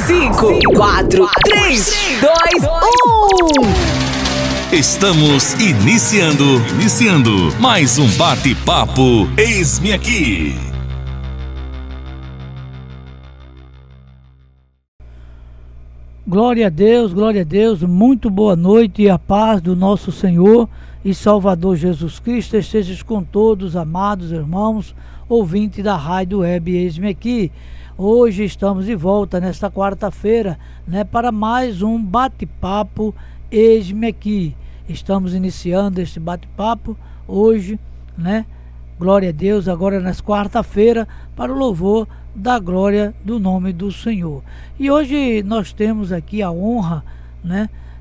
5, 4, 3, 2, 1. Estamos iniciando mais um bate-papo. Eis-me aqui. Glória a Deus, muito boa noite e a paz do nosso Senhor e Salvador Jesus Cristo esteja com todos, amados irmãos, ouvintes da Rádio Web Eis-me Aqui. Hoje estamos de volta nesta quarta-feira, para mais um bate-papo Eis-me Aqui. Estamos iniciando este bate-papo hoje, glória a Deus, agora nas quarta-feira, para o louvor da glória do nome do Senhor. E hoje nós temos aqui a honra,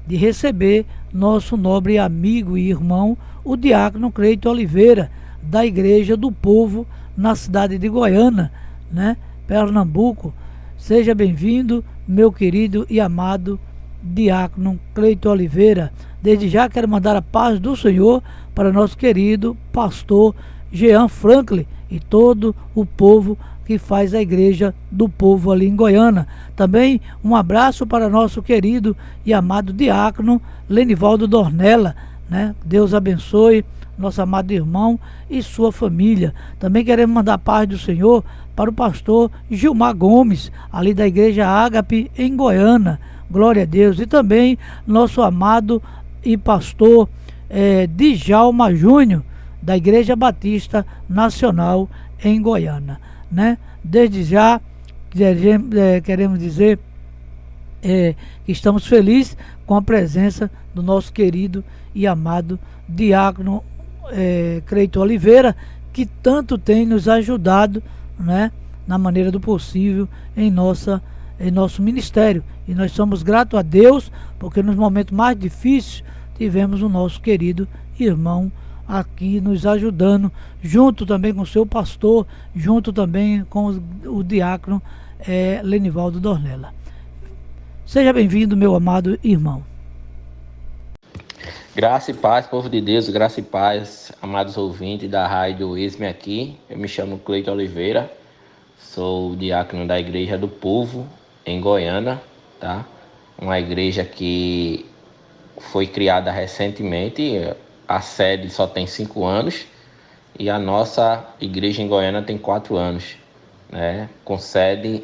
de receber nosso nobre amigo e irmão, o diácono Cleito Oliveira, da Igreja do Povo, na cidade de Goiânia, Pernambuco. Seja bem-vindo, meu querido e amado diácono Cleito Oliveira. Desde já quero mandar a paz do Senhor para nosso querido pastor Jean Franklin e todo o povo que faz a Igreja do Povo ali em Goiânia. Também um abraço para nosso querido e amado diácono Lenivaldo Dornella, Deus abençoe nosso amado irmão e sua família. Também queremos mandar a paz do Senhor para o pastor Gilmar Gomes, ali da Igreja Ágape em Goiânia. Glória a Deus. E também nosso amado e pastor Djalma Júnior, da Igreja Batista Nacional em Goiânia. Desde já queremos dizer que estamos felizes com a presença do nosso querido e amado diácono Cleito Oliveira, que tanto tem nos ajudado, na maneira do possível em nosso ministério. E nós somos gratos a Deus, porque nos momentos mais difíceis tivemos o nosso querido irmão aqui nos ajudando, junto também com o seu pastor, junto também com o diácono Lenivaldo Dornella. Seja bem-vindo, meu amado irmão. Graça e paz, povo de Deus, graça e paz, amados ouvintes da Rádio Eis-me Aqui. Eu me chamo Cleito Oliveira, sou diácono da Igreja do Povo em Goiânia, Uma igreja que foi criada recentemente. A sede só tem 5 anos e a nossa igreja em Goiânia tem 4 anos, com sede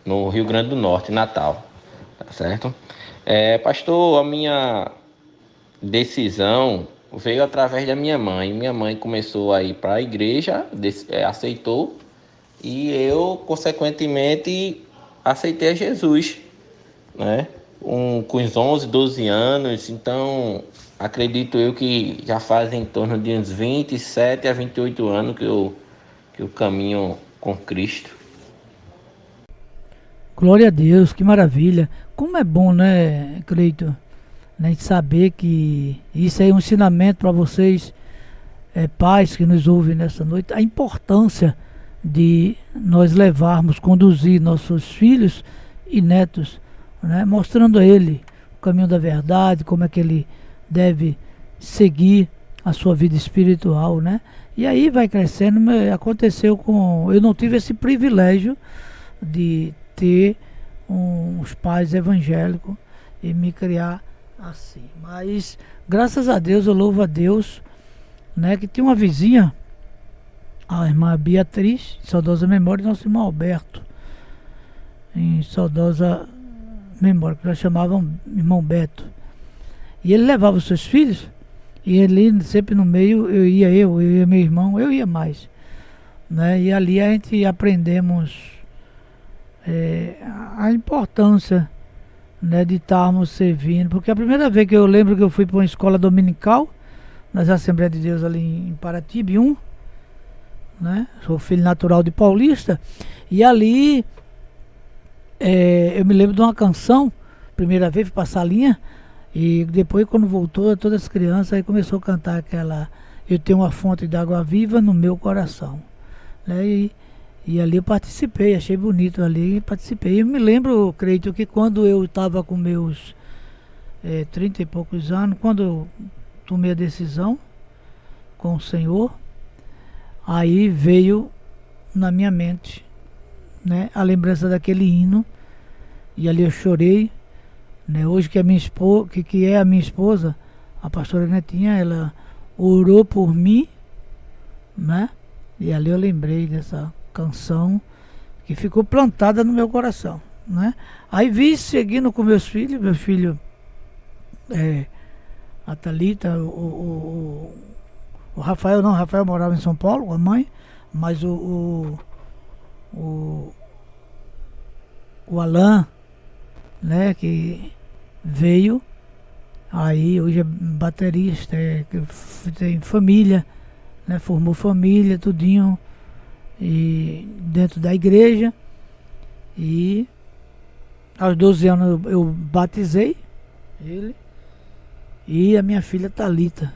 no Rio Grande do Norte, Natal, tá certo? Pastor, a minha decisão veio através da minha mãe. Minha mãe começou a ir para a igreja, aceitou, e eu, consequentemente, aceitei a Jesus, com os 11, 12 anos. Então, acredito eu que já fazem em torno de uns 27 a 28 anos que eu caminho com Cristo. Glória a Deus, que maravilha. Como é bom, Cleito, saber que isso é um ensinamento para vocês, pais que nos ouvem nessa noite, a importância de nós conduzir nossos filhos e netos, mostrando a ele o caminho da verdade, como é que ele deve seguir a sua vida espiritual, E aí vai crescendo. Eu não tive esse privilégio de ter uns pais evangélicos e me criar assim, mas graças a Deus, eu louvo a Deus, que tinha uma vizinha, a irmã Beatriz, em saudosa memória, e nosso irmão Alberto, em saudosa memória, que nós chamávamos irmão Beto. E ele levava os seus filhos, e ele sempre no meio, eu ia meu irmão, eu ia mais, E ali a gente aprendemos a importância, de estarmos servindo, porque a primeira vez que eu lembro que eu fui para uma escola dominical, nas Assembleias de Deus ali em Paratibe 1, Sou filho natural de paulista, e ali eu me lembro de uma canção, primeira vez fui para a salinha, e depois quando voltou, todas as crianças aí começou a cantar aquela Eu Tenho uma Fonte de Água Viva no Meu Coração, e ali eu participei, achei bonito ali, participei. Eu me lembro, creio que quando eu estava com meus 30 e poucos anos, quando eu tomei a decisão com o Senhor, aí veio na minha mente, a lembrança daquele hino, e ali eu chorei, né? Hoje que é minha esposa, que é a minha esposa, a pastora Netinha, ela orou por mim, né? E ali eu lembrei dessa canção que ficou plantada no meu coração, né? Aí vi seguindo com meus filhos, meu filho, a Thalita, o Rafael não, o Rafael morava em São Paulo com a mãe, mas o Alan, né, que veio, aí hoje é baterista, tem família, né, formou família, tudinho, e dentro da igreja, e aos 12 anos eu batizei ele, e a minha filha Thalita,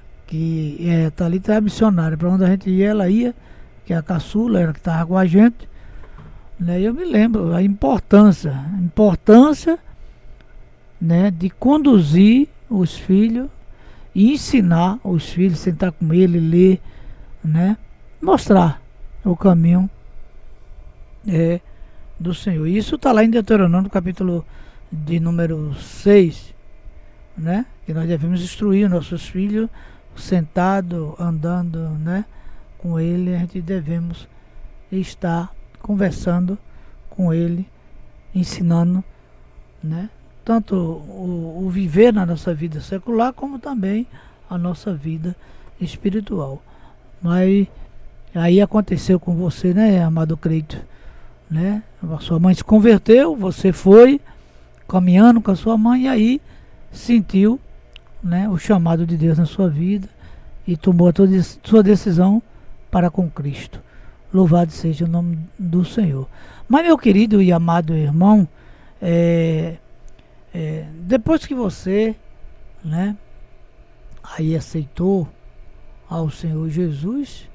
Thalita é a missionária, para onde a gente ia, ela ia, que é a caçula, era que estava com a gente, né? Eu me lembro a importância, né, de conduzir os filhos e ensinar os filhos, sentar com ele, ler, né, mostrar o caminho do Senhor. Isso está lá em Deuteronômio, capítulo de número 6, né, que nós devemos instruir nossos filhos sentado, andando, né, com ele, a gente devemos estar conversando com ele, ensinando, né, tanto o viver na nossa vida secular, como também a nossa vida espiritual. Mas aí aconteceu com você, né, amado Creito, né? A sua mãe se converteu, você foi caminhando com a sua mãe e aí sentiu, né, o chamado de Deus na sua vida e tomou a sua decisão para com Cristo. Louvado seja o nome do Senhor. Mas, meu querido e amado irmão, depois que você, né, aí aceitou ao Senhor Jesus,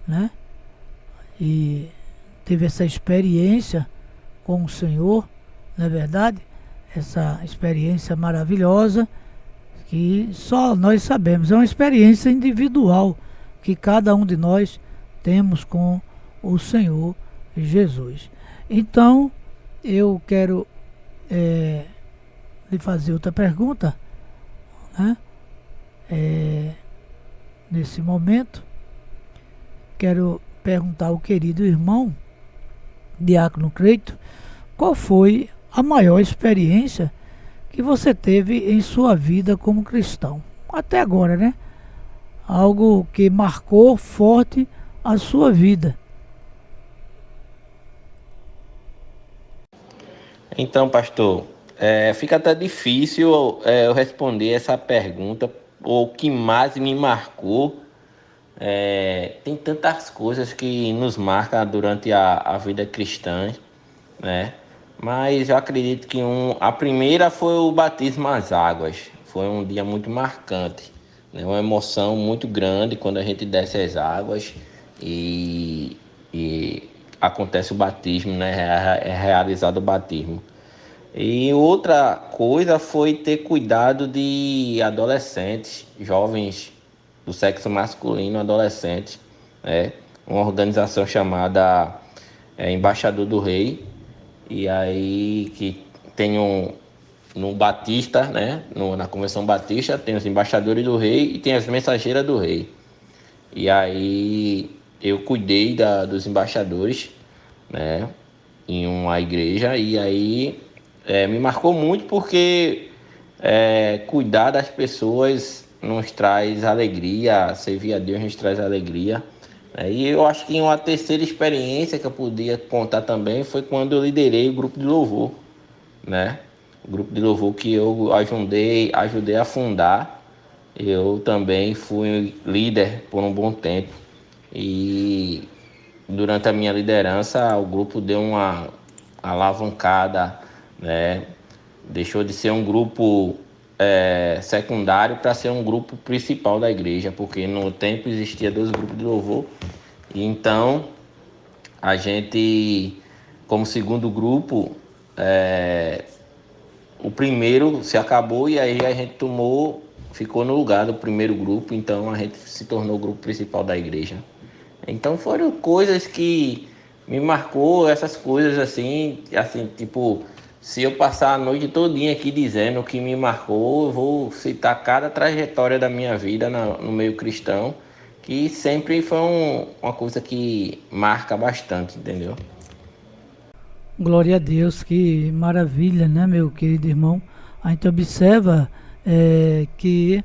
né, e teve essa experiência com o Senhor, não é verdade? Essa experiência maravilhosa que só nós sabemos, é uma experiência individual que cada um de nós temos com o Senhor Jesus. Então, eu quero lhe fazer outra pergunta, né? Nesse momento, quero perguntar ao querido irmão Diácono Creito, qual foi a maior experiência que você teve em sua vida como cristão? Até agora, né? Algo que marcou forte a sua vida. Então, pastor, fica até difícil eu responder essa pergunta, o que mais me marcou. Tem tantas coisas que nos marcam durante a vida cristã, né? Mas eu acredito que a primeira foi o batismo às águas. Foi um dia muito marcante, né? Uma emoção muito grande quando a gente desce as águas e acontece o batismo, né? É realizado o batismo. E outra coisa foi ter cuidado de adolescentes, jovens do sexo masculino, adolescentes, né? Uma organização chamada Embaixador do Rei, e aí que tem no Batista, né? Na Convenção Batista tem os embaixadores do rei e tem as mensageiras do rei. E aí eu cuidei dos embaixadores, né, em uma igreja, e aí me marcou muito porque cuidar das pessoas nos traz alegria, servir a Deus nos traz alegria. E eu acho que uma terceira experiência que eu podia contar também foi quando eu liderei o grupo de louvor, né? O grupo de louvor que eu ajudei a fundar. Eu também fui líder por um bom tempo. E durante a minha liderança, o grupo deu uma alavancada, né? Deixou de ser um grupo secundário para ser um grupo principal da igreja, porque no tempo existia 2 grupos de louvor. E então a gente, como segundo grupo, o primeiro se acabou e aí a gente ficou no lugar do primeiro grupo, então a gente se tornou o grupo principal da igreja. Então foram coisas que me marcou, essas coisas assim tipo, Se eu passar a noite todinha aqui dizendo o que me marcou, eu vou citar cada trajetória da minha vida no meio cristão, que sempre foi uma coisa que marca bastante, entendeu? Glória a Deus, que maravilha, né, meu querido irmão? A gente observa que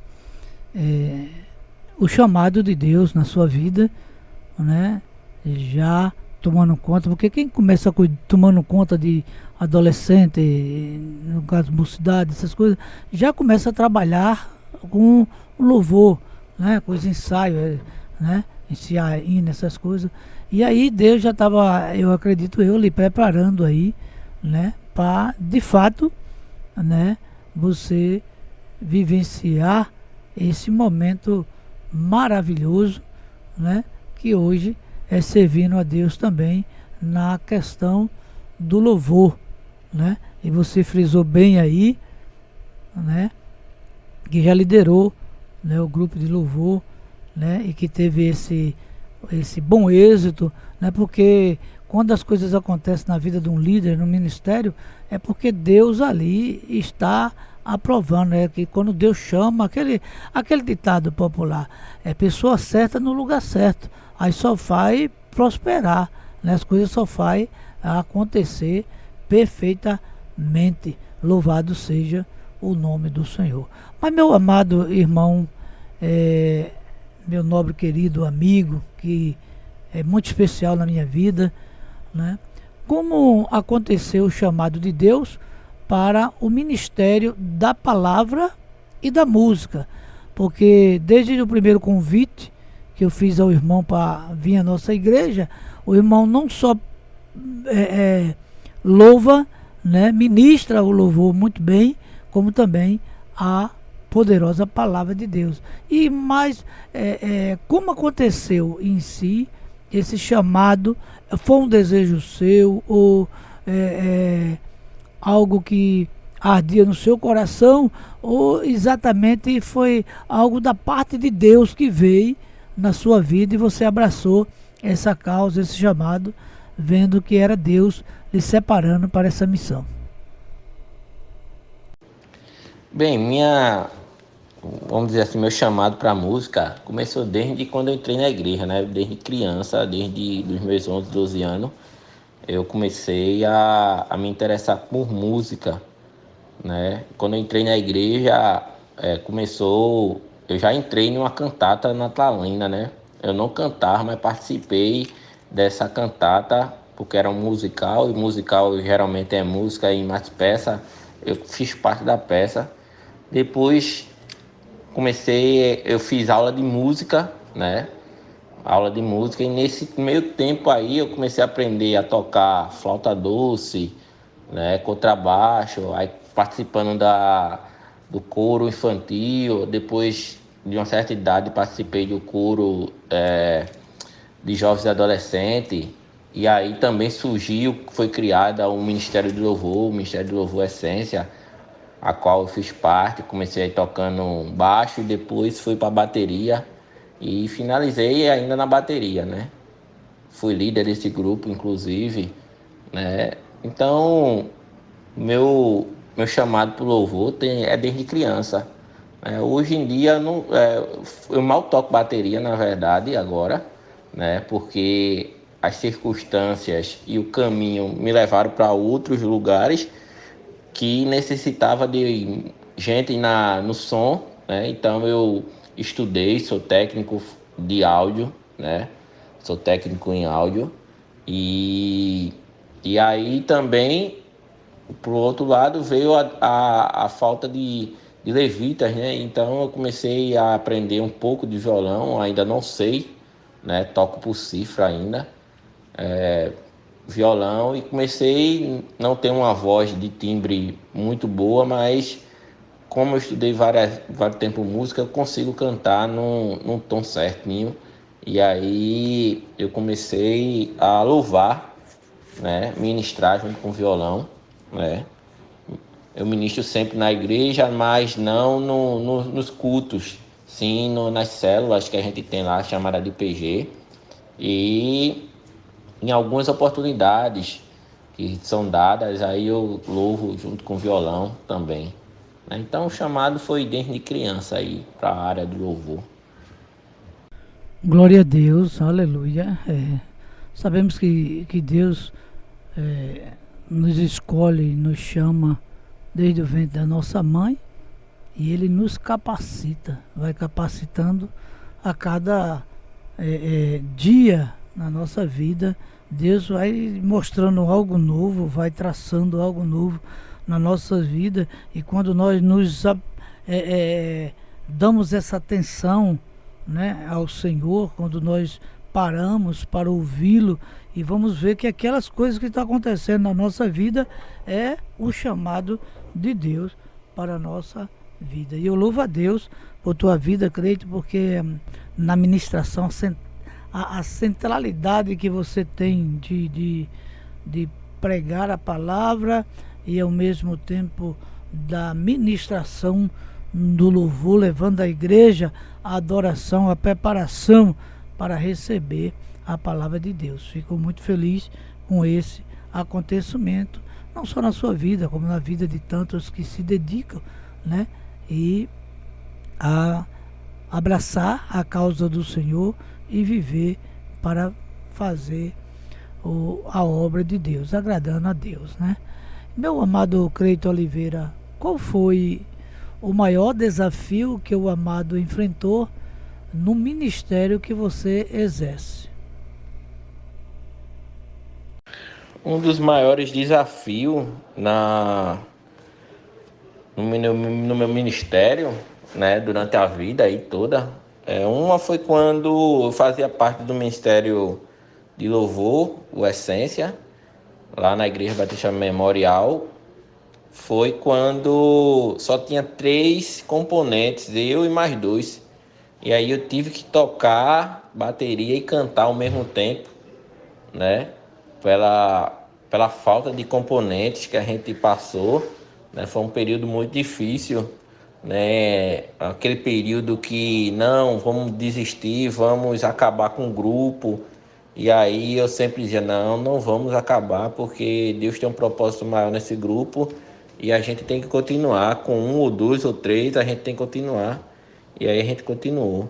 o chamado de Deus na sua vida, né, já tomando conta, porque quem começa tomando conta de adolescente, no caso mocidade, essas coisas, já começa a trabalhar com o louvor, né, com os ensaios, né, ensinar hino, essas coisas. E aí Deus já estava, eu acredito lhe preparando aí, né, para de fato, né, você vivenciar esse momento maravilhoso, né, que hoje é servindo a Deus também na questão do louvor, né? E você frisou bem aí, né, que já liderou, né, o grupo de louvor, né, e que teve esse bom êxito, né? Porque quando as coisas acontecem na vida de um líder, no ministério, é porque Deus ali está aprovando, né? Que quando Deus chama, aquele ditado popular, é pessoa certa no lugar certo, aí só vai prosperar, né? As coisas só vai acontecer perfeitamente. Louvado seja o nome do Senhor. Mas meu amado irmão, meu nobre querido amigo, que é muito especial na minha vida, né? Como aconteceu o chamado de Deus para o ministério da palavra e da música? Porque desde o primeiro convite que eu fiz ao irmão para vir à nossa igreja, o irmão não só louva, né, ministra o louvor muito bem, como também a poderosa palavra de Deus. E mais, como aconteceu em si esse chamado? Foi um desejo seu ou algo que ardia no seu coração, ou exatamente foi algo da parte de Deus que veio na sua vida e você abraçou essa causa, esse chamado, vendo que era Deus lhe separando para essa missão? Bem, vamos dizer assim, meu chamado para a música começou desde quando eu entrei na igreja, né? Desde criança, desde os meus 11, 12 anos, eu comecei a me interessar por música, né? Quando eu entrei na igreja, eu já entrei numa cantata natalina, né? Eu não cantava, mas participei dessa cantata, porque era um musical, e musical geralmente é música e mais peça. Eu fiz parte da peça. Depois eu fiz aula de música, né? Aula de música, e nesse meio tempo aí eu comecei a aprender a tocar flauta doce, né? Contrabaixo, aí participando do coro infantil. Depois de uma certa idade participei do coro de jovens e adolescentes, e aí também foi criada o Ministério de Louvor, o Ministério de Louvor Essência, a qual eu fiz parte. Comecei aí tocando baixo e depois fui para a bateria e finalizei ainda na bateria, né? Fui líder desse grupo, inclusive, né? Então, meu chamado para o louvor é desde criança. Hoje em dia, eu mal toco bateria, na verdade, agora, né? Porque as circunstâncias e o caminho me levaram para outros lugares que necessitava de gente no som, né? Então eu estudei, sou técnico de áudio, né? Sou técnico em áudio e aí também, pro outro lado, veio a falta de levitas, né? Então eu comecei a aprender um pouco de violão, ainda não sei, né? Toco por cifra ainda, violão, e comecei, não ter uma voz de timbre muito boa, mas como eu estudei vários tempo música, eu consigo cantar num tom certinho. E aí eu comecei a louvar, né? Ministrar junto com o violão, né? Eu ministro sempre na igreja, mas não nos cultos, sim nas células que a gente tem lá, chamada de PG. E em algumas oportunidades que são dadas, aí eu louvo junto com violão também. Né? Então o chamado foi desde criança aí para a área do louvor. Glória a Deus, aleluia. Sabemos que Deus nos escolhe, nos chama desde o ventre da nossa mãe e Ele nos capacita, vai capacitando a cada dia na nossa vida. Deus vai mostrando algo novo, vai traçando algo novo na nossa vida, e quando nós nos damos essa atenção, né, ao Senhor, quando nós paramos para ouvi-lo e vamos ver que aquelas coisas que estão acontecendo na nossa vida é o chamado de Deus para a nossa vida. E eu louvo a Deus por tua vida, Cleito, porque na ministração a centralidade que você tem de pregar a palavra e ao mesmo tempo da ministração do louvor, levando a igreja a adoração, a preparação para receber a palavra de Deus. Fico muito feliz com esse acontecimento, não só na sua vida, como na vida de tantos que se dedicam, né, e a abraçar a causa do Senhor e viver para fazer a obra de Deus, agradando a Deus, né? Meu amado Cleito Oliveira, qual foi o maior desafio que o amado enfrentou no ministério que você exerce? Um dos maiores desafios no meu ministério, né, durante a vida aí toda, uma foi quando eu fazia parte do Ministério de Louvor, o Essência, lá na Igreja Batista Memorial. Foi quando só tinha 3 componentes, eu e mais 2. E aí eu tive que tocar bateria e cantar ao mesmo tempo, né? Pela falta de componentes que a gente passou, né? Foi um período muito difícil, né? Aquele período que não, vamos desistir, vamos acabar com o grupo. E aí eu sempre dizia, não vamos acabar, porque Deus tem um propósito maior nesse grupo e a gente tem que continuar. Com 1 ou 2 ou 3 a gente tem que continuar. E aí a gente continuou.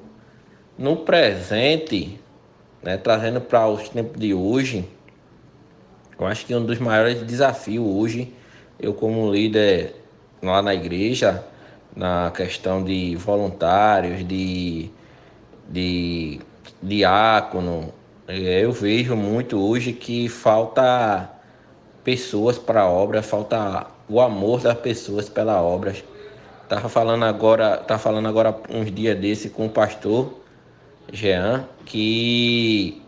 No presente, né, trazendo para os tempos de hoje, eu acho que um dos maiores desafios hoje, eu como líder lá na igreja, na questão de voluntários, de diácono, eu vejo muito hoje que falta pessoas para a obra, falta o amor das pessoas pela obra. Tava falando agora uns dias desse com o pastor Jean, que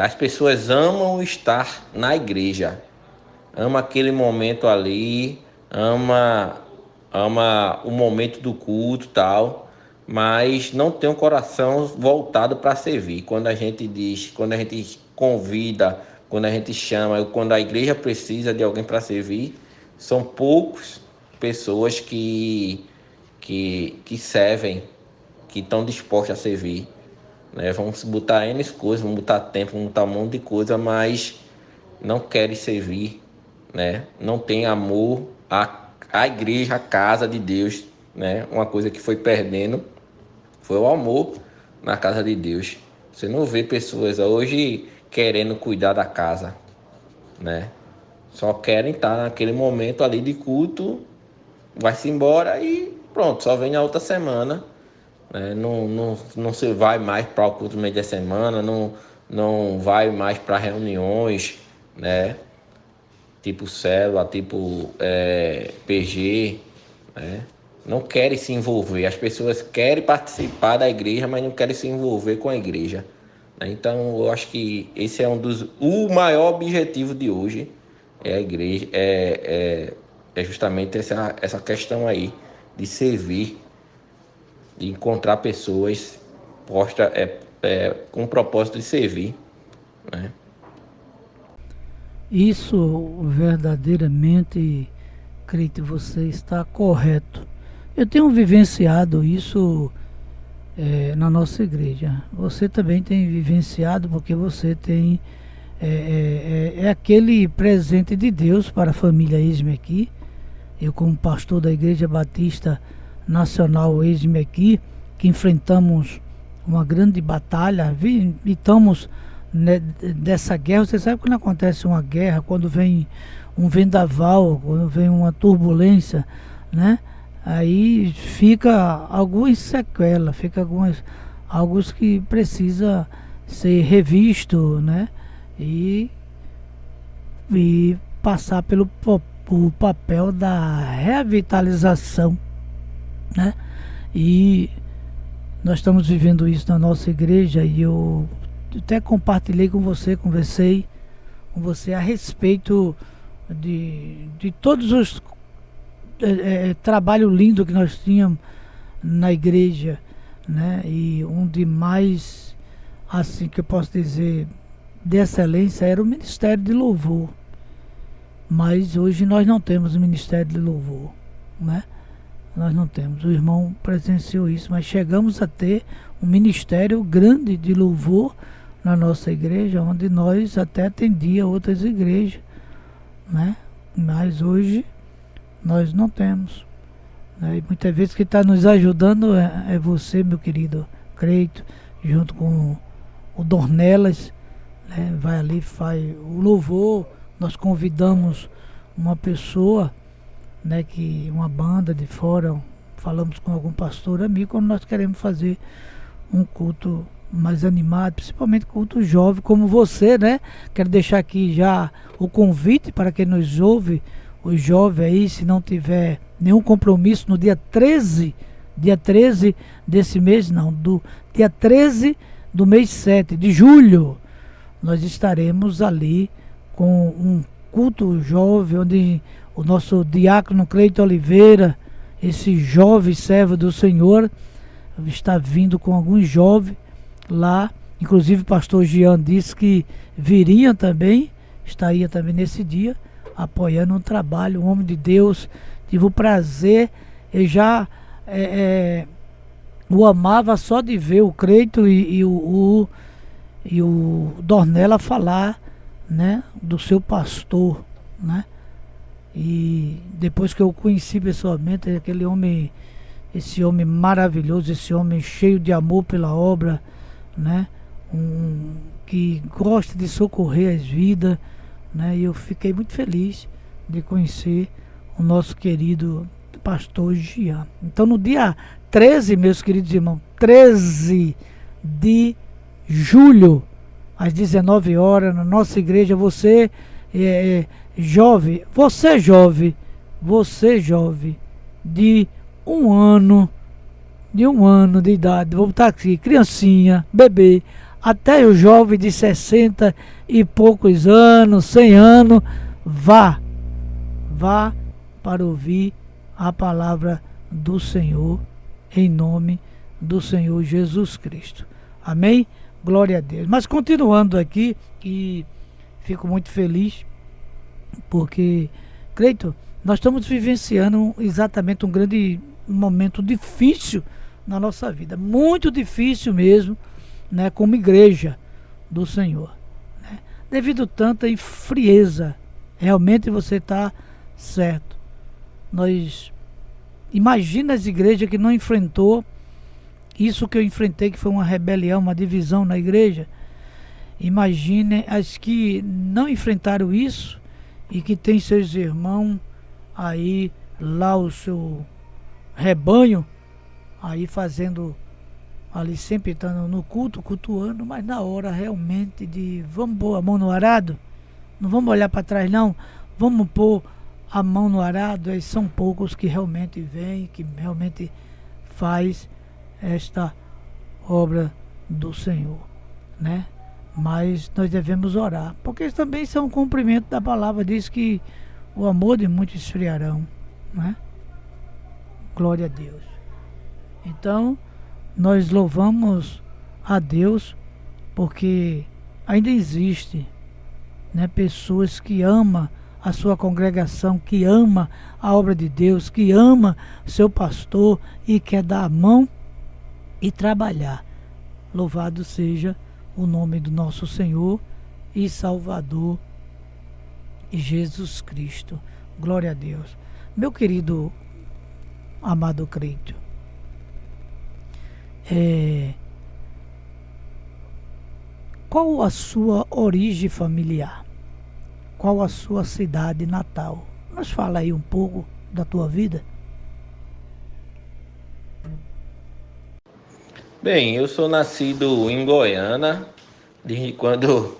as pessoas amam estar na igreja, ama aquele momento ali, ama o momento do culto e tal, mas não tem um coração voltado para servir. Quando a gente diz, quando a gente convida, quando a gente chama, quando a igreja precisa de alguém para servir, são poucas pessoas que servem, que estão dispostas a servir, né? Vamos botar N coisas, vamos botar tempo, vamos botar um monte de coisa, mas não querem servir, né? Não tem amor à igreja, à casa de Deus, né? Uma coisa que foi perdendo foi o amor na casa de Deus. Você não vê pessoas hoje querendo cuidar da casa, né? Só querem estar naquele momento ali de culto, vai-se embora e pronto, só vem na outra semana, né? Não se vai mais para o culto no meio da semana, não vai mais para reuniões, né? Tipo célula, tipo PG, né? Não querem se envolver. As pessoas querem participar da igreja, mas não querem se envolver com a igreja, né? Então eu acho que esse é o maior objetivo de hoje, a igreja, é justamente essa questão aí de servir, de encontrar pessoas com o propósito de servir, né? Isso verdadeiramente, creio que você está correto. Eu tenho vivenciado isso na nossa igreja. Você também tem vivenciado, porque você tem é aquele presente de Deus para a família Eis-me Aqui. Eu, como pastor da Igreja Batista Nacional Eis-me Aqui, que enfrentamos uma grande batalha, e estamos, né, dessa guerra. Você sabe quando acontece uma guerra, quando vem um vendaval, quando vem uma turbulência, né? Aí fica algumas sequelas, fica alguns que precisa ser revisto, né? E passar pelo o papel da revitalização, né? E nós estamos vivendo isso na nossa igreja, e eu até compartilhei com você, conversei com você a respeito de todos os trabalho lindo que nós tínhamos na igreja, né? E um de mais, assim que eu posso dizer, de excelência era o Ministério de Louvor. Mas hoje nós não temos o Ministério de Louvor, né? Nós não temos. O irmão presenciou isso, mas chegamos a ter um ministério grande de louvor na nossa igreja, onde nós até atendia outras igrejas, né? Mas hoje nós não temos, né? E muitas vezes quem está nos ajudando é você, meu querido Creito, junto com o Dornelas, né? Vai ali, faz o louvor. Nós convidamos uma pessoa, né, que uma banda de fora, falamos com algum pastor amigo, quando nós queremos fazer um culto mais animado, principalmente culto jovem, como você, né? Quero deixar aqui já o convite para quem nos ouve, os jovens aí, se não tiver nenhum compromisso, no dia 13 desse mês, não, do dia 13 do mês 7 de julho, nós estaremos ali com um culto jovem, onde o nosso diácono Cleito Oliveira, esse jovem servo do Senhor, está vindo com alguns jovens lá. Inclusive o pastor Jean disse que viria também, estaria também nesse dia, apoiando um trabalho, um homem de Deus. Tive o prazer, eu já o amava só de ver o Creito e o Dornella falar, né, do seu pastor, né? E depois que eu conheci pessoalmente aquele homem, esse homem maravilhoso, esse homem cheio de amor pela obra, né? Que gosta de socorrer as vidas, né? E eu fiquei muito feliz de conhecer o nosso querido pastor Jean. Então no dia 13, meus queridos irmãos, 13 de julho, às 19 horas, na nossa igreja, você jovem, de um ano de idade, vou botar aqui, criancinha, bebê, até o jovem de 60 e poucos anos, 100 anos, vá para ouvir a palavra do Senhor, em nome do Senhor Jesus Cristo. Amém? Glória a Deus. Mas continuando aqui, e fico muito feliz, porque, Creito, nós estamos vivenciando exatamente um grande momento difícil na nossa vida, muito difícil mesmo, né, como igreja do Senhor, né? Devido a tanta frieza, realmente você está certo. Nós, imagina as igrejas que não enfrentou isso que eu enfrentei, que foi uma rebelião, uma divisão na igreja. Imagine as que não enfrentaram isso e que tem seus irmãos aí, lá o seu rebanho, aí fazendo, ali sempre estando no culto, cultuando, mas na hora realmente de vamos pôr a mão no arado, não vamos olhar para trás não, vamos pôr a mão no arado. Aí são poucos que realmente vêm, que realmente faz esta obra do Senhor, né? Mas nós devemos orar, porque isso também são um cumprimento da palavra, diz que o amor de muitos esfriarão, né? Glória a Deus. Então nós louvamos a Deus, porque ainda existe, né, pessoas que amam a sua congregação, que ama a obra de Deus, que ama seu pastor e quer dar a mão e trabalhar. Louvado seja o nome do nosso Senhor, e Salvador Jesus Cristo. Glória a Deus. Meu querido amado Creito, qual a sua origem familiar? Qual a sua cidade natal? Nos fala aí um pouco da tua vida. Bem, eu sou nascido em Goiânia, desde quando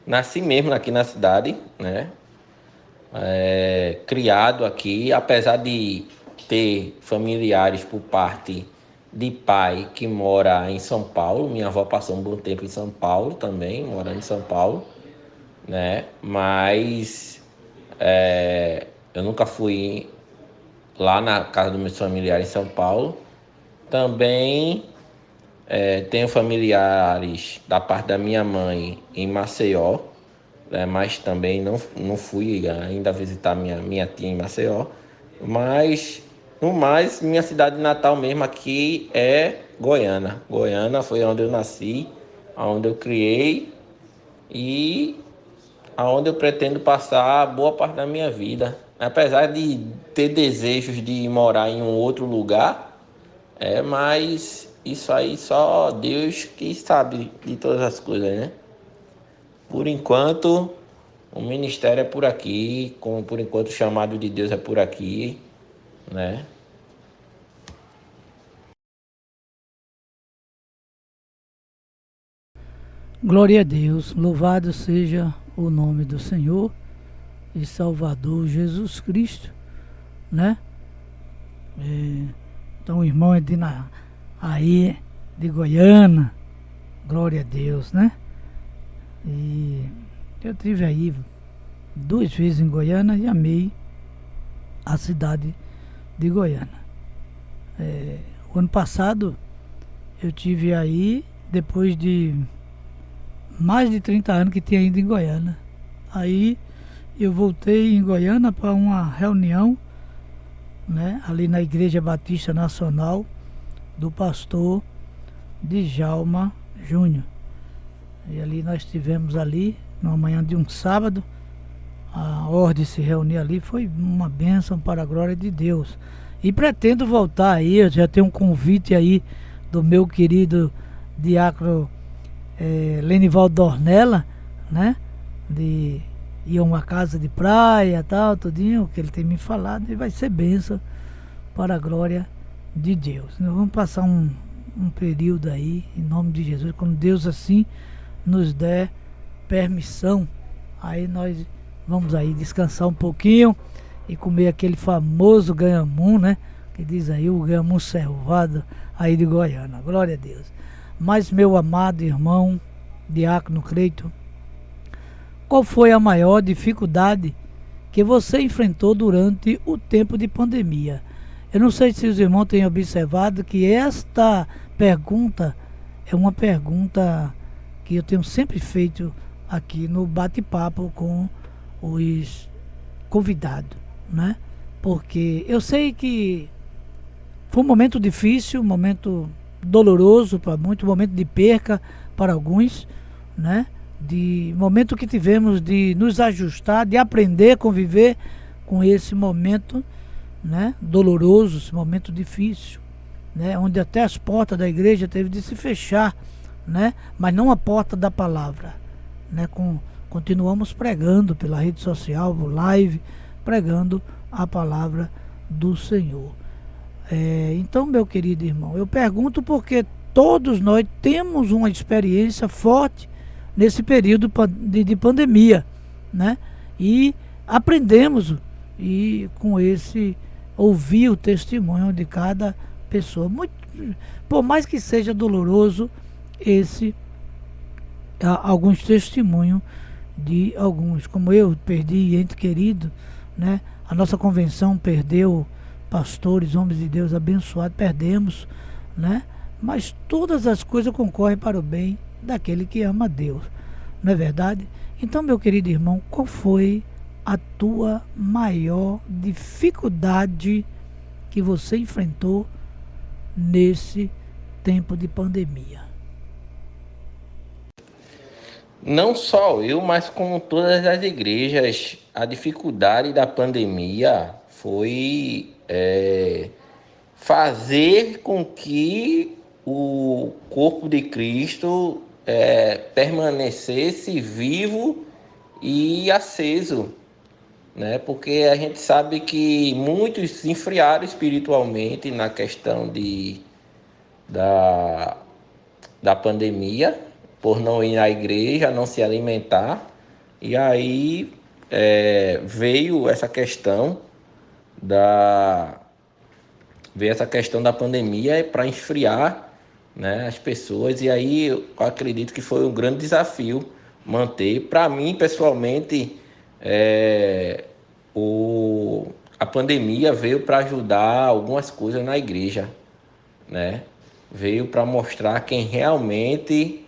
nasci mesmo aqui na cidade, né? Criado aqui, apesar de ter familiares por parte de pai que mora em São Paulo. Minha avó passou um bom tempo em São Paulo também, morando em São Paulo, né? Mas eu nunca fui lá na casa dos meus familiares em São Paulo. Também tenho familiares da parte da minha mãe em Maceió, né? Mas também não fui ainda visitar minha tia em Maceió. Mas, no mais, minha cidade natal mesmo aqui é Goiânia. Goiânia foi onde eu nasci, onde eu criei e aonde eu pretendo passar boa parte da minha vida. Apesar de ter desejos de morar em um outro lugar, mas isso aí só Deus que sabe de todas as coisas, né? Por enquanto, o ministério é por aqui, por enquanto o chamado de Deus é por aqui, né? Glória a Deus, louvado seja o nome do Senhor e Salvador Jesus Cristo, né? Então o irmão é aí de Goiânia, glória a Deus, né? E eu tive aí 2 vezes em Goiânia e amei a cidade de Goiânia. O ano passado eu tive aí, depois de mais de 30 anos que tinha ido em Goiânia. Aí eu voltei em Goiânia para uma reunião, né, ali na Igreja Batista Nacional do pastor Djalma Júnior. E ali nós estivemos ali, numa manhã de um sábado, a ordem de se reunir ali, foi uma bênção para a glória de Deus. E pretendo voltar aí, eu já tenho um convite aí do meu querido diácono Lenivaldo Dornella, né? De ir a uma casa de praia, tal, tudinho, que ele tem me falado, e vai ser bênção para a glória de Deus. Nós vamos passar um período aí, em nome de Jesus, quando Deus assim nos der permissão, aí nós vamos aí descansar um pouquinho e comer aquele famoso ganhamum, né? Que diz aí o ganhamum servado aí de Goiânia. Glória a Deus. Mas, meu amado irmão, diácono Creito, qual foi a maior dificuldade que você enfrentou durante o tempo de pandemia? Eu não sei se os irmãos têm observado que esta pergunta é uma pergunta que eu tenho sempre feito aqui no bate-papo com os convidados, né? Porque eu sei que foi um momento difícil, um momento doloroso para muitos, um momento de perca para alguns, né? De momento que tivemos de nos ajustar, de aprender a conviver com esse momento, né? Doloroso, esse momento difícil, né? Onde até as portas da igreja teve de se fechar, né? Mas não a porta da palavra, né? Continuamos pregando pela rede social, live, pregando a palavra do Senhor. Então, meu querido irmão, eu pergunto porque todos nós temos uma experiência forte nesse período de pandemia, né? E aprendemos e com esse ouvir o testemunho de cada pessoa. Por mais que seja doloroso, alguns testemunhos de alguns, como eu perdi ente querido, né? A nossa convenção perdeu pastores, homens de Deus abençoados, perdemos, né? Mas todas as coisas concorrem para o bem daquele que ama a Deus, não é verdade? Então, meu querido irmão, qual foi a tua maior dificuldade que você enfrentou nesse tempo de pandemia? Não só eu, mas como todas as igrejas, a dificuldade da pandemia foi fazer com que o corpo de Cristo permanecesse vivo e aceso, né? Porque a gente sabe que muitos se enfriaram espiritualmente na questão da, da pandemia, por não ir à igreja, não se alimentar, e aí veio essa questão da veio essa questão da pandemia para esfriar, né, as pessoas, e aí eu acredito que foi um grande desafio manter. Para mim, pessoalmente, a pandemia veio para ajudar algumas coisas na igreja, né? Veio para mostrar quem realmente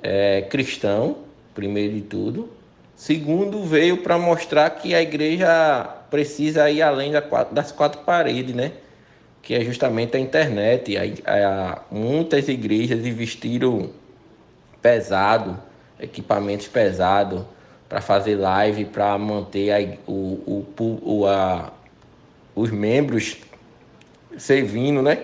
é cristão, primeiro de tudo. Segundo, veio para mostrar que a igreja precisa ir além das quatro paredes, né? Que é justamente a internet. Muitas igrejas investiram pesado, equipamentos pesados, para fazer live, para manter os membros servindo, né?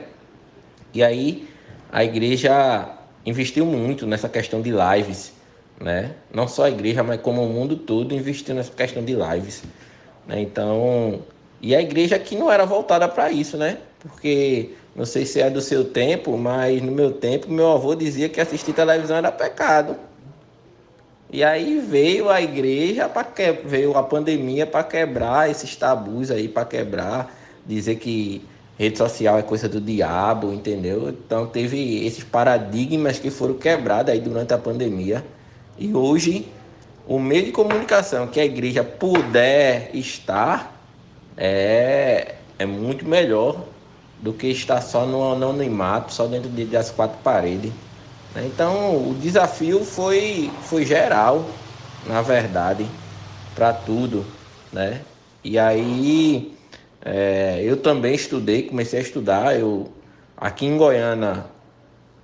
E aí a igreja investiu muito nessa questão de lives, né? Não só a igreja, mas como o mundo todo investiu nessa questão de lives, né? Então, e a igreja aqui não era voltada para isso, né? Porque, não sei se é do seu tempo, mas no meu tempo, meu avô dizia que assistir televisão era pecado. E aí veio a igreja, veio a pandemia para quebrar esses tabus aí, para quebrar, dizer que rede social é coisa do diabo, entendeu? Então teve esses paradigmas que foram quebrados aí durante a pandemia. E hoje, o meio de comunicação que a igreja puder estar é muito melhor do que estar só no anonimato, só dentro das quatro paredes. Então, o desafio foi geral, na verdade, para tudo, né? E aí, eu também comecei a estudar. Aqui em Goiânia,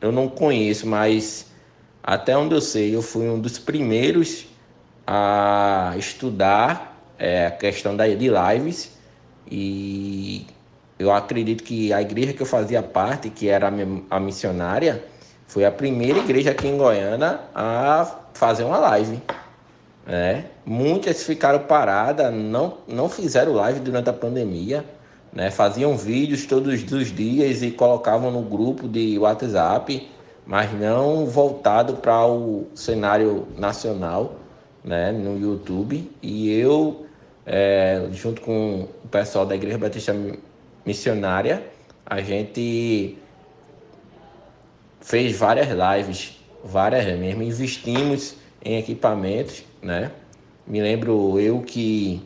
eu não conheço, mas até onde eu sei, eu fui um dos primeiros a estudar a questão de lives. E eu acredito que a igreja que eu fazia parte, que era a missionária, foi a primeira igreja aqui em Goiânia a fazer uma live, né? Muitas ficaram paradas, não fizeram live durante a pandemia, né? Faziam vídeos todos os dias e colocavam no grupo de WhatsApp, mas não voltado para o cenário nacional, né? No YouTube. E eu, junto com o pessoal da Igreja Batista Missionária, a gente fez várias lives, várias mesmo, investimos em equipamentos, né? Me lembro que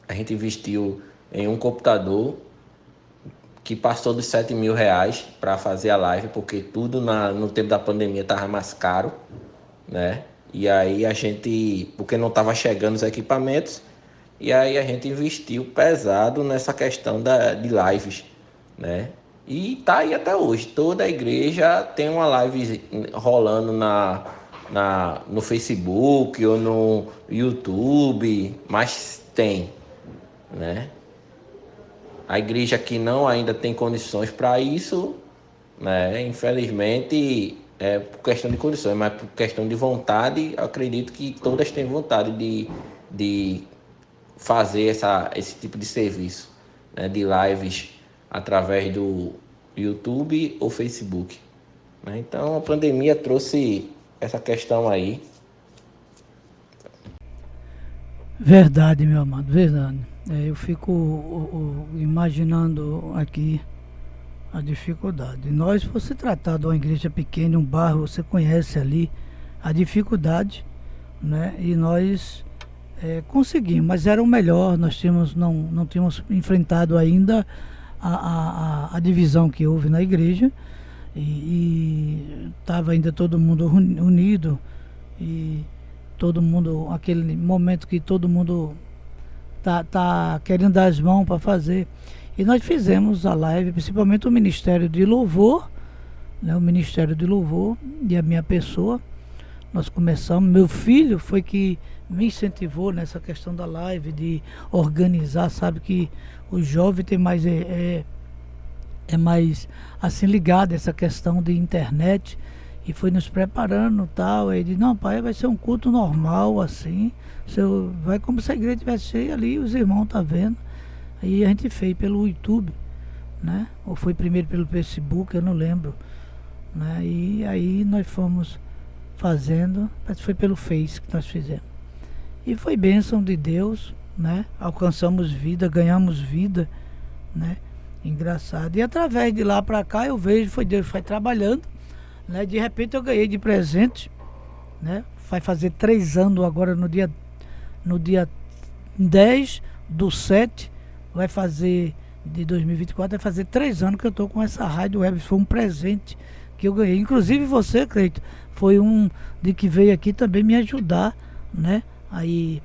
a gente investiu em um computador que passou dos R$7.000 para fazer a live, porque tudo no tempo da pandemia estava mais caro, né? E aí porque não estava chegando os equipamentos, e aí a gente investiu pesado nessa questão de lives, né? E tá aí até hoje. Toda a igreja tem uma live rolando no Facebook ou no YouTube, mas tem, né? A igreja que ainda tem condições para isso, né? Infelizmente, por questão de condições, mas por questão de vontade, acredito que todas têm vontade de fazer esse tipo de serviço, né? De lives através do YouTube ou Facebook, né? Então a pandemia trouxe essa questão aí. Verdade, meu amado, verdade. Eu fico imaginando aqui a dificuldade. Nós, por se tratar de uma igreja pequena, um bairro, você conhece ali a dificuldade, né? E nós conseguimos, mas era o melhor. Nós não tínhamos enfrentado ainda a divisão que houve na igreja, e estava ainda todo mundo unido, e todo mundo, aquele momento que todo mundo tá querendo dar as mãos para fazer. E nós fizemos a live, principalmente o Ministério de Louvor, né? O Ministério de Louvor e a minha pessoa, nós começamos. Meu filho foi que me incentivou nessa questão da live, de organizar, sabe que o jovem tem mais é mais assim ligado a essa questão de internet, e foi nos preparando tal. Aí ele disse, não pai, vai ser um culto normal assim, vai como se a igreja estivesse cheia ali, os irmãos tá vendo. Aí a gente fez pelo YouTube, né? Ou foi primeiro pelo Facebook, eu não lembro, né? E aí nós fomos fazendo, mas foi pelo Face que nós fizemos. E foi bênção de Deus, né? Alcançamos vida, ganhamos vida, né? Engraçado. E através de lá para cá eu vejo, foi Deus foi trabalhando, né? De repente eu ganhei de presente, né? Vai fazer 3 anos agora no dia 10/7, vai fazer de 2024, vai fazer 3 anos que eu tô com essa rádio web. Foi um presente que eu ganhei. Inclusive você, Cleito, foi um de que veio aqui também me ajudar, né? Aí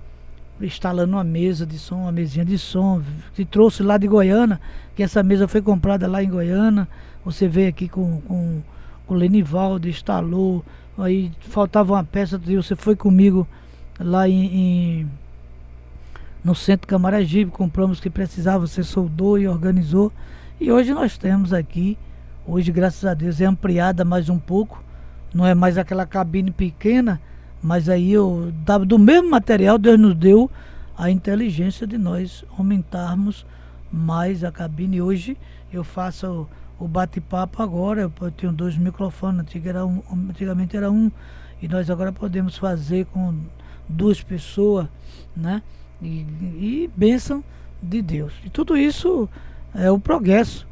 instalando uma mesa de som, uma mesinha de som, que trouxe lá de Goiânia, que essa mesa foi comprada lá em Goiânia. Você veio aqui com o Lenivaldo, instalou, aí faltava uma peça, você foi comigo lá no centro Camaragibe, compramos o que precisava, você soldou e organizou, e hoje nós temos aqui, hoje graças a Deus é ampliada mais um pouco, não é mais aquela cabine pequena, mas aí do mesmo material Deus nos deu a inteligência de nós aumentarmos mais a cabine. Hoje eu faço o bate-papo agora, eu tenho 2 microfones, antigamente era um, e nós agora podemos fazer com 2 pessoas, né? E bênção de Deus. E tudo isso é o progresso,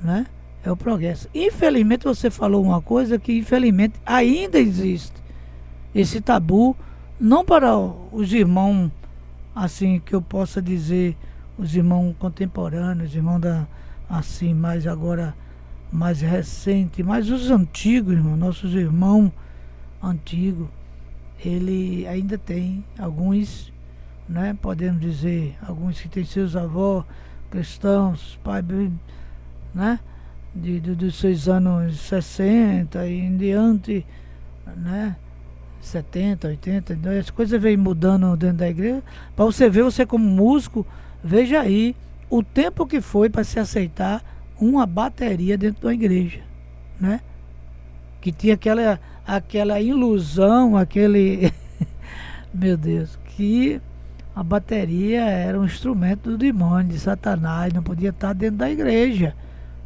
né? É o progresso. Infelizmente você falou uma coisa que infelizmente ainda existe. Esse tabu, não para os irmãos, assim, que eu possa dizer, os irmãos contemporâneos, os irmãos assim, mais agora, mais recente, mas os antigos, irmão, nossos irmãos antigos, ele ainda tem alguns, né, podemos dizer, alguns que têm seus avós cristãos, pai, né, dos seus anos 60 e em diante, né, 70, 80, as coisas vêm mudando dentro da igreja. Para você ver, você como músico, veja aí o tempo que foi para se aceitar uma bateria dentro da igreja, né? Que tinha aquela ilusão, aquele meu Deus, que a bateria era um instrumento do demônio, de Satanás, não podia estar dentro da igreja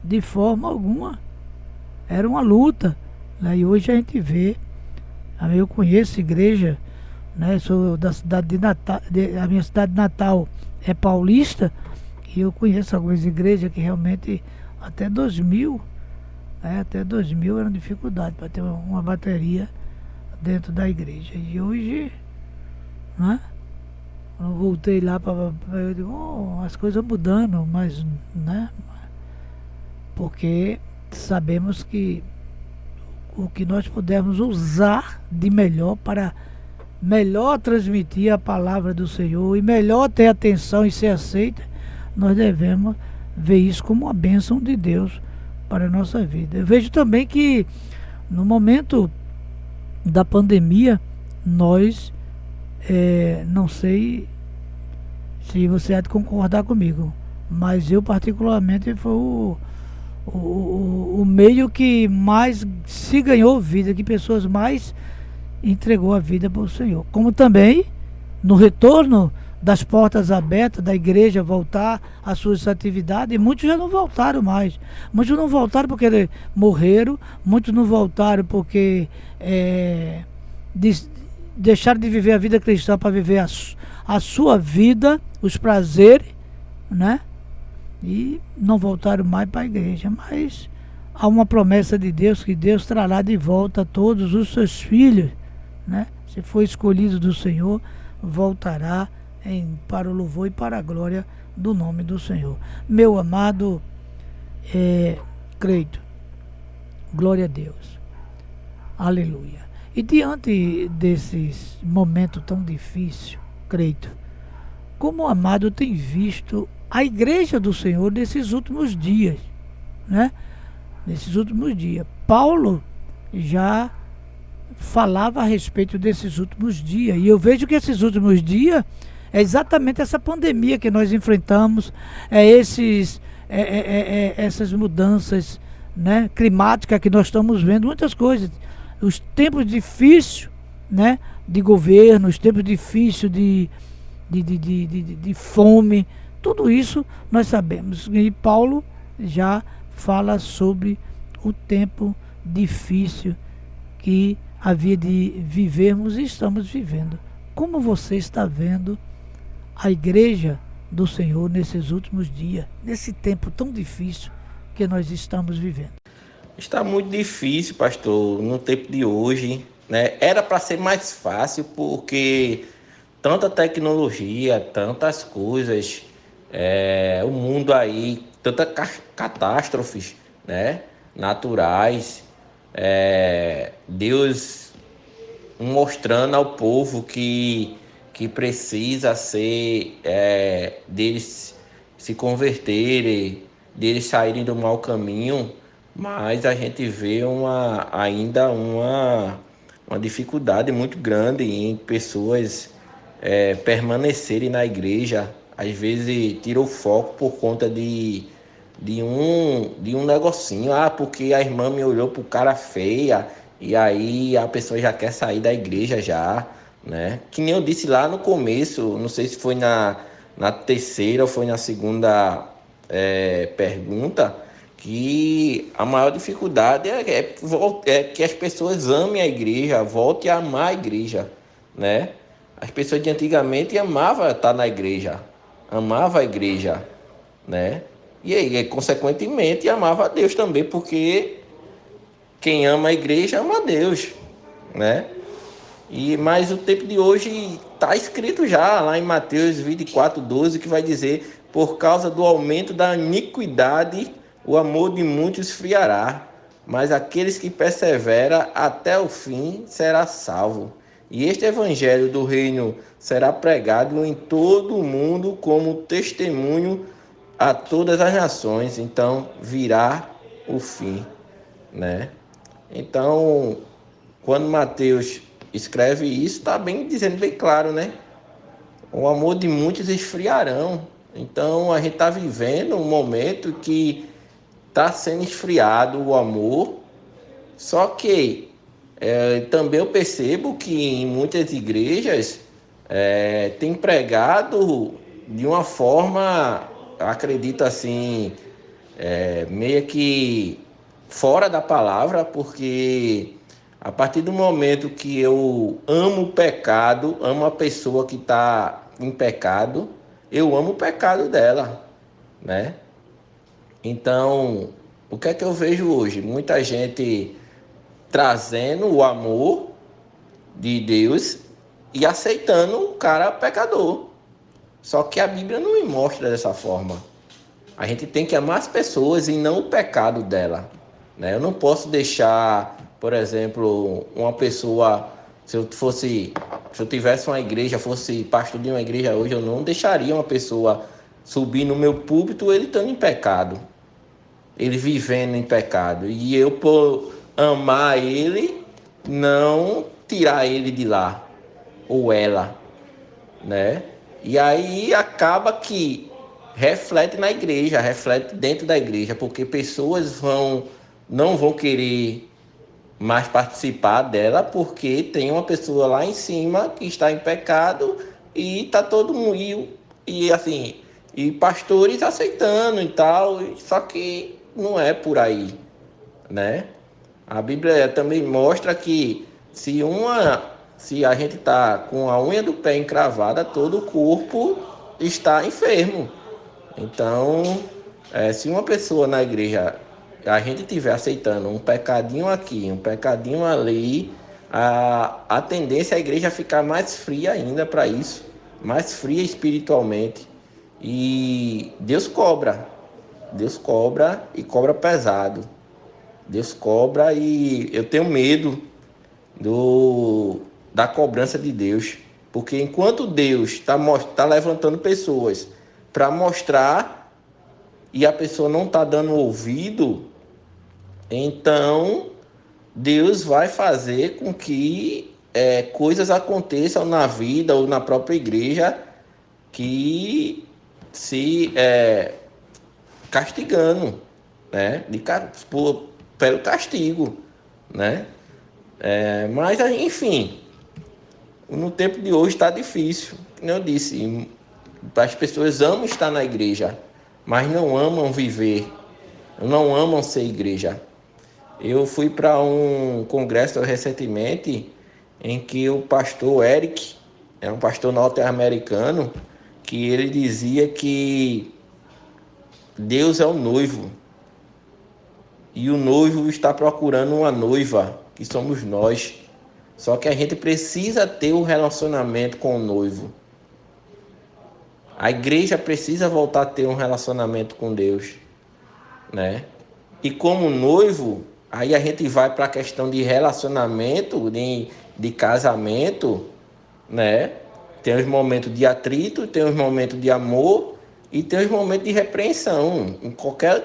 de forma alguma. Era uma luta, né? E hoje a gente vê. Eu conheço igreja, né? Sou da cidade de Natal, a minha cidade natal é Paulista, e eu conheço algumas igrejas que realmente até 2000 era uma dificuldade para ter uma bateria dentro da igreja. E hoje, né? Eu voltei lá eu digo, as coisas mudando, mas, né? Porque sabemos que o que nós pudermos usar de melhor para melhor transmitir a palavra do Senhor e melhor ter atenção e ser aceita, nós devemos ver isso como uma bênção de Deus para a nossa vida. Eu vejo também que no momento da pandemia, nós, não sei se você há de concordar comigo, mas eu particularmente foi o meio que mais se ganhou vida, que pessoas mais entregou a vida para o Senhor. Como também no retorno das portas abertas da igreja voltar às suas atividades, e muitos já não voltaram mais. Muitos não voltaram porque morreram, muitos não voltaram porque deixaram de viver a vida cristã para viver a sua vida, os prazeres, né? E não voltaram mais para a igreja. Mas há uma promessa de Deus, que Deus trará de volta todos os seus filhos, né? Se for escolhido do Senhor, voltará para o louvor e para a glória do nome do Senhor. Meu amado Cleito, glória a Deus, aleluia. E diante desses momentos tão difíceis, Cleito, como o amado tem visto a igreja do Senhor nesses últimos dias, né? Nesses últimos dias, Paulo já falava a respeito desses últimos dias. E eu vejo que esses últimos dias é exatamente essa pandemia que nós enfrentamos, essas mudanças, né, climáticas que nós estamos vendo, muitas coisas. Os tempos difíceis, né, de governo, os tempos difíceis de fome, tudo isso nós sabemos. E Paulo já fala sobre o tempo difícil que havia de vivermos e estamos vivendo. Como você está vendo a igreja do Senhor nesses últimos dias, nesse tempo tão difícil que nós estamos vivendo? Está muito difícil, pastor, no tempo de hoje, né? Era para ser mais fácil, porque tanta tecnologia, tantas coisas, o mundo aí, tantas catástrofes, né, naturais, Deus mostrando ao povo que precisa ser, deles se converterem, deles saírem do mau caminho, mas a gente vê ainda uma dificuldade muito grande em pessoas permanecerem na igreja. Às vezes tira o foco por conta de um negocinho, porque a irmã me olhou pro cara feia, e aí a pessoa já quer sair da igreja já, né? Que nem eu disse lá no começo, não sei se foi na terceira ou foi na segunda pergunta, que a maior dificuldade é que as pessoas amem a igreja, voltem a amar a igreja, né? As pessoas de antigamente amavam estar na igreja, amava a igreja, né? E aí, consequentemente, amava a Deus também, porque quem ama a igreja ama a Deus, né? Mas o tempo de hoje está escrito já lá em Mateus 24:12, que vai dizer: por causa do aumento da iniquidade, o amor de muitos esfriará, mas aqueles que perseveram até o fim será salvo. E este evangelho do reino será pregado em todo o mundo como testemunho a todas as nações, então virá o fim, né? Então, quando Mateus escreve isso, está dizendo bem claro, né? O amor de muitos esfriarão. Então, a gente está vivendo um momento que está sendo esfriado o amor, só que também eu percebo que em muitas igrejas tem pregado de uma forma, acredito assim, meio que fora da palavra, porque a partir do momento que eu amo o pecado, amo a pessoa que está em pecado, eu amo o pecado dela, né? Então, o que é que eu vejo hoje? Muita gente trazendo o amor de Deus e aceitando um cara pecador. Só que a Bíblia não me mostra dessa forma. A gente tem que amar as pessoas e não o pecado dela, né? Eu não posso deixar, por exemplo, uma pessoa, se eu tivesse uma igreja, fosse pastor de uma igreja hoje, eu não deixaria uma pessoa subir no meu púlpito ele estando em pecado, ele vivendo em pecado, e eu, por amar ele, não tirar ele de lá, ou ela, né? E aí acaba que reflete na igreja, reflete dentro da igreja, porque pessoas não vão querer mais participar dela, porque tem uma pessoa lá em cima que está em pecado e tá todo mundo, e pastores aceitando e tal, só que não é por aí, né? A Bíblia também mostra que se a gente está com a unha do pé encravada, todo o corpo está enfermo. Então, se uma pessoa na igreja, a gente estiver aceitando um pecadinho aqui, um pecadinho ali, a tendência é a igreja ficar mais fria ainda para isso, mais fria espiritualmente. E Deus cobra e cobra pesado. Deus cobra e eu tenho medo da cobrança de Deus, porque enquanto Deus está levantando pessoas para mostrar e a pessoa não está dando ouvido, então Deus vai fazer com que coisas aconteçam na vida ou na própria igreja que se castigando, né? Pelo castigo, né? Mas, enfim, no tempo de hoje está difícil. Como eu disse, as pessoas amam estar na igreja, mas não amam viver, não amam ser igreja. Eu fui para um congresso recentemente em que o pastor Eric, é um pastor norte-americano, que ele dizia que Deus é o noivo e o noivo está procurando uma noiva, que somos nós. Só que a gente precisa ter um relacionamento com o noivo. A igreja precisa voltar a ter um relacionamento com Deus, né? E como noivo, aí a gente vai para a questão de relacionamento, de casamento, né? Tem os momentos de atrito, tem os momentos de amor e tem os momentos de repreensão, em qualquer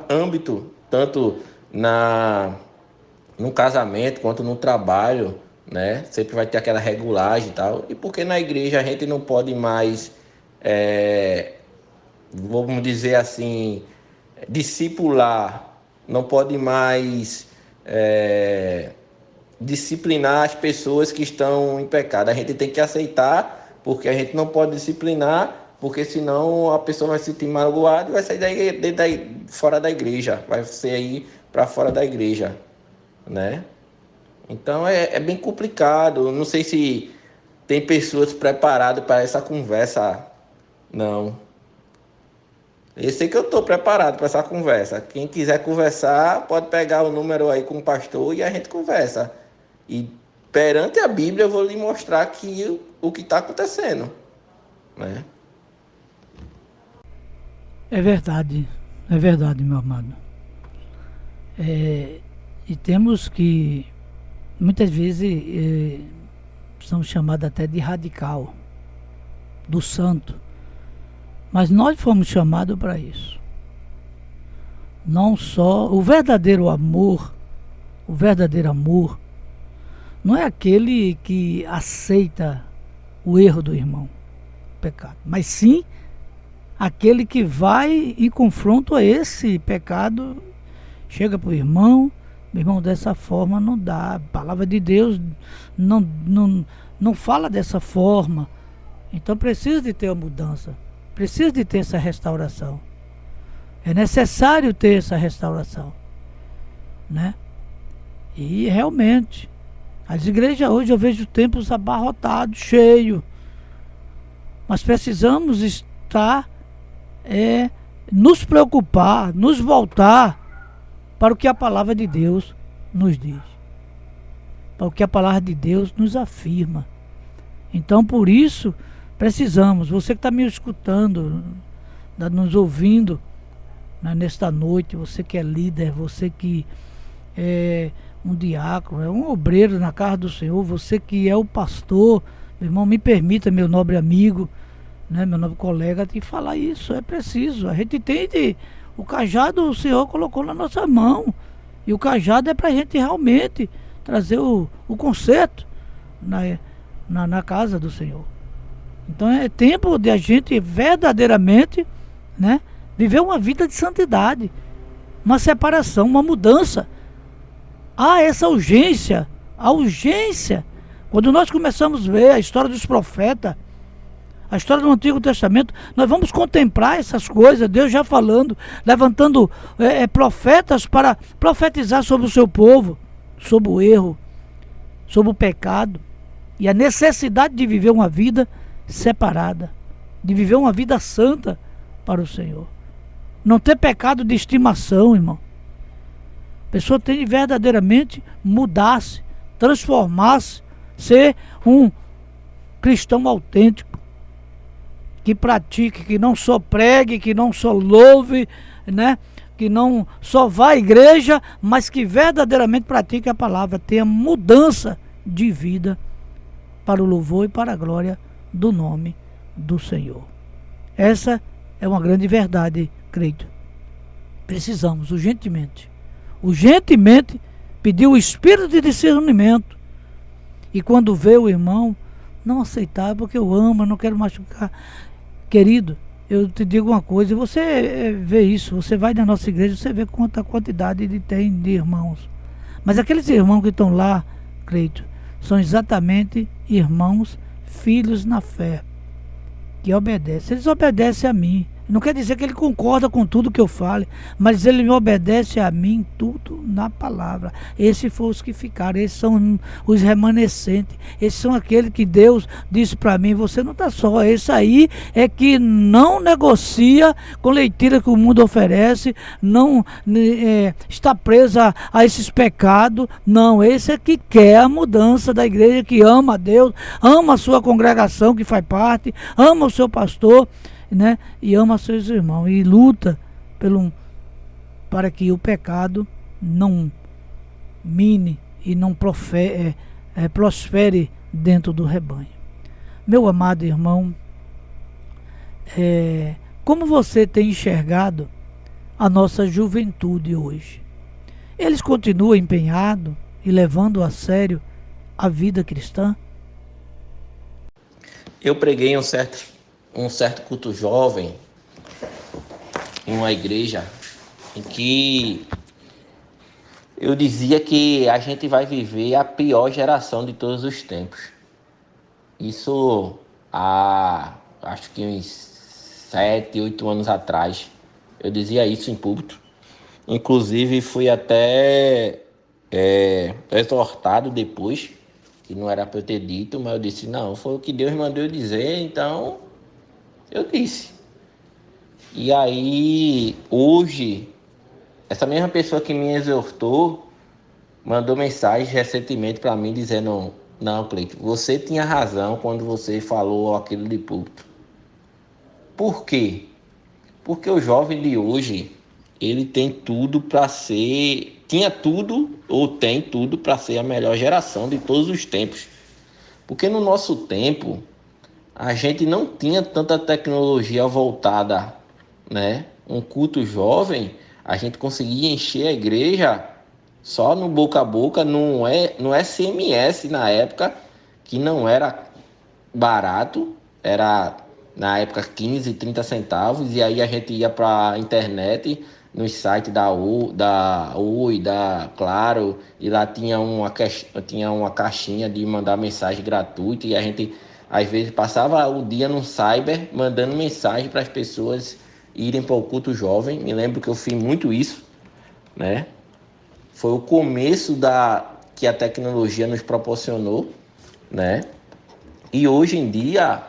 âmbito, tanto no casamento quanto no trabalho, né? Sempre vai ter aquela regulagem e tal. E porque na igreja a gente não pode mais, vamos dizer assim, discipular, não pode mais disciplinar as pessoas que estão em pecado. A gente tem que aceitar, porque a gente não pode disciplinar, porque senão a pessoa vai se sentir magoada e vai sair fora da igreja, vai ser aí para fora da igreja, né? Então é bem complicado. Não sei se tem pessoas preparadas para essa conversa. Não. Eu sei que eu estou preparado para essa conversa. Quem quiser conversar, pode pegar o número aí com o pastor e a gente conversa. E perante a Bíblia eu vou lhe mostrar que o que está acontecendo, né? É verdade, meu amado. E temos que, muitas vezes, somos chamados até de radical, do santo. Mas nós fomos chamados para isso. Não só o verdadeiro amor não é aquele que aceita o erro do irmão, o pecado, mas sim aquele que vai em confronto a esse pecado, chega para o irmão, meu irmão, dessa forma não dá, a palavra de Deus não fala dessa forma, então precisa de ter a mudança. Precisa de ter essa restauração. É necessário ter essa restauração, né? E realmente, as igrejas hoje eu vejo templos abarrotados, cheios. Mas precisamos estar, nos preocupar, nos voltar para o que a palavra de Deus nos diz. Para o que a palavra de Deus nos afirma. Então, por isso, precisamos, você que está me escutando, nos ouvindo, né, nesta noite, você que é líder, você que é um diácono, é um obreiro na casa do Senhor, você que é o pastor, meu irmão, me permita, meu nobre amigo, né, meu nobre colega, te falar isso, é preciso, a gente entende, o cajado o Senhor colocou na nossa mão, e o cajado é para a gente realmente trazer o conserto na casa do Senhor. Então é tempo de a gente verdadeiramente, né, viver uma vida de santidade, uma separação, uma mudança. Há essa urgência, a urgência. Quando nós começamos a ver a história dos profetas, a história do Antigo Testamento, nós vamos contemplar essas coisas, Deus já falando, levantando profetas para profetizar sobre o seu povo, sobre o erro, sobre o pecado e a necessidade de viver uma vida separada, de viver uma vida santa para o Senhor. Não ter pecado de estimação, irmão. A pessoa tem de verdadeiramente mudar-se, transformar-se, ser um cristão autêntico, que pratique, que não só pregue, que não só louve, né? Que não só vá à igreja, mas que verdadeiramente pratique a palavra, tenha mudança de vida para o louvor e para a glória do nome do Senhor. Essa é uma grande verdade, creio. Precisamos urgentemente pedir o espírito de discernimento. E quando vê o irmão, não aceitar, porque eu amo, eu não quero machucar. Querido, eu te digo uma coisa, você vê isso, você vai na nossa igreja, você vê quanta quantidade tem de irmãos. Mas aqueles irmãos que estão lá, Cleito, são exatamente irmãos, filhos na fé, que obedecem. Eles obedecem a mim. Não quer dizer que ele concorda com tudo que eu fale, mas ele me obedece a mim tudo na palavra. Esses foram os que ficaram, esses são os remanescentes, esses são aqueles que Deus disse para mim, você não está só, esse aí é que não negocia com leitira que o mundo oferece, não está preso a esses pecados, não, esse é que quer a mudança da igreja, que ama a Deus, ama a sua congregação que faz parte, ama o seu pastor, né? E ama seus irmãos e luta para que o pecado não mine e não prospere dentro do rebanho. Meu amado irmão, como você tem enxergado a nossa juventude hoje? Eles continuam empenhados e levando a sério a vida cristã? Eu preguei um certo culto jovem em uma igreja em que eu dizia que a gente vai viver a pior geração de todos os tempos. Isso há, acho que uns 7, 8 anos atrás. Eu dizia isso em púlpito. Inclusive fui até exortado depois, que não era para eu ter dito, mas eu disse, não, foi o que Deus mandou eu dizer, então eu disse. E aí, hoje, essa mesma pessoa que me exortou mandou mensagem recentemente para mim dizendo, não, Cleiton, você tinha razão quando você falou aquilo de púlpito. Por quê? Porque o jovem de hoje, ele tem tudo para ser, tinha tudo ou tem tudo para ser a melhor geração de todos os tempos. Porque no nosso tempo, a gente não tinha tanta tecnologia voltada, né? Um culto jovem, a gente conseguia encher a igreja só no boca a boca, no SMS na época, que não era barato, era na época 15, 30 centavos, e aí a gente ia para a internet, nos sites da Oi, da Claro, e lá tinha uma caixinha de mandar mensagem gratuita, e a gente às vezes passava o dia no cyber mandando mensagem para as pessoas irem para o culto jovem. Me lembro que eu fiz muito isso, né? Foi o começo que a tecnologia nos proporcionou, né? E hoje em dia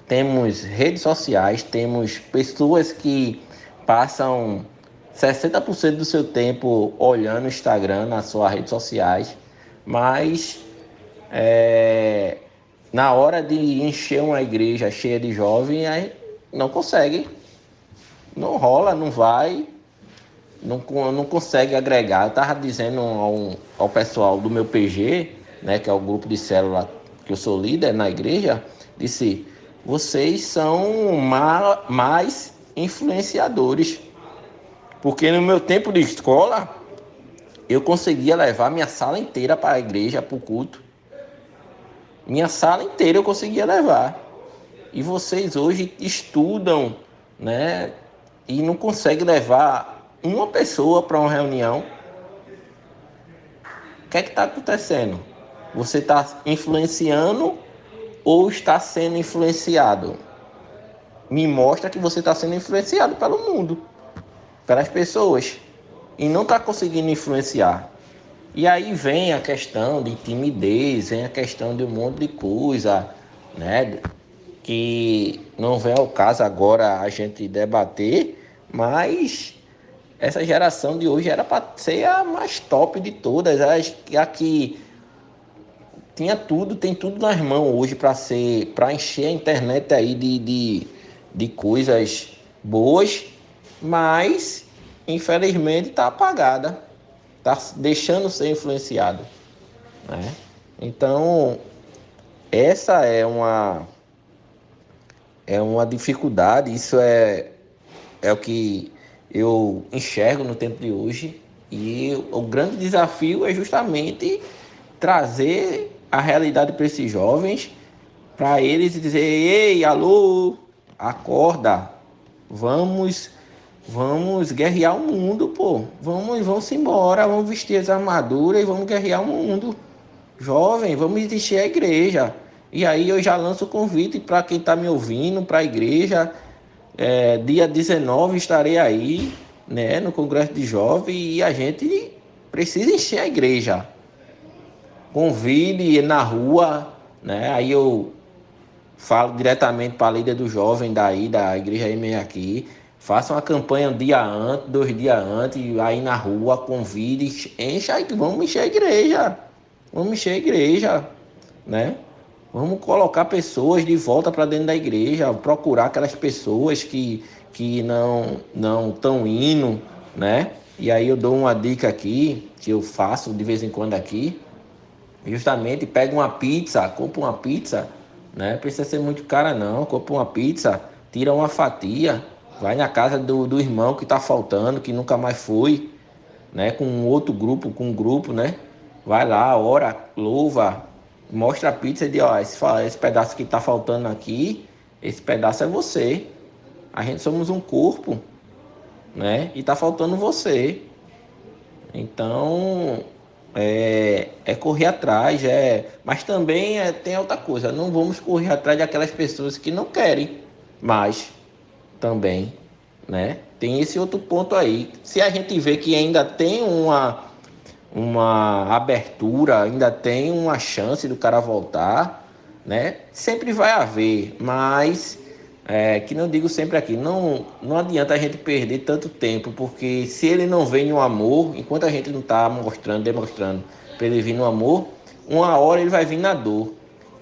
temos redes sociais, temos pessoas que passam 60% do seu tempo olhando o Instagram, nas suas redes sociais, mas na hora de encher uma igreja cheia de jovens, aí não consegue, não rola, não vai, não consegue agregar. Eu estava dizendo ao pessoal do meu PG, né, que é o grupo de célula que eu sou líder na igreja, disse, vocês são mais influenciadores, porque no meu tempo de escola, eu conseguia levar minha sala inteira para a igreja, para o culto. Minha sala inteira eu conseguia levar. E vocês hoje estudam, né? E não conseguem levar uma pessoa para uma reunião. O que é que está acontecendo? Você está influenciando ou está sendo influenciado? Me mostra que você está sendo influenciado pelo mundo, pelas pessoas, e não está conseguindo influenciar. E aí vem a questão de timidez, vem a questão de um monte de coisa, né? Que não vem ao caso agora a gente debater, mas essa geração de hoje era para ser a mais top de todas, a que tinha tudo, tem tudo nas mãos hoje para encher a internet aí de coisas boas, mas infelizmente está apagada, está deixando ser influenciado, né? Então essa é uma dificuldade. Isso é o que eu enxergo no tempo de hoje, E o grande desafio é justamente trazer a realidade para esses jovens, para eles dizer: ei, alô, acorda, vamos, vamos guerrear o mundo, pô. Vamos embora, vamos vestir as armaduras e vamos guerrear o mundo. Jovem, vamos encher a igreja. E aí eu já lanço o convite para quem está me ouvindo, para a igreja. Dia 19 estarei aí, né, no Congresso de Jovens, e a gente precisa encher a igreja. Convide na rua, né? Aí eu falo diretamente para a líder do jovem daí, da igreja M aqui. Faça uma campanha um dia antes, 2 dias antes, aí na rua, convide, vamos encher a igreja. Vamos encher a igreja, né? Vamos colocar pessoas de volta para dentro da igreja, procurar aquelas pessoas que não estão indo, né? E aí eu dou uma dica aqui, que eu faço de vez em quando aqui, justamente pega uma pizza, compra uma pizza, né? Precisa ser muito cara não, compra uma pizza, tira uma fatia, vai na casa do irmão que está faltando, que nunca mais foi, né? Com um grupo, né? Vai lá, ora, louva, mostra a pizza e diz: ó, esse pedaço que está faltando aqui, esse pedaço é você. A gente somos um corpo, né? E está faltando você. Então, é correr atrás, mas também tem outra coisa. Não vamos correr atrás daquelas pessoas que não querem mais também, né? Tem esse outro ponto aí. Se a gente vê que ainda tem uma abertura, ainda tem uma chance do cara voltar, né? Sempre vai haver, mas que não digo sempre aqui, não adianta a gente perder tanto tempo, porque se ele não vem no amor, enquanto a gente não está demonstrando para ele vir no amor, uma hora ele vai vir na dor,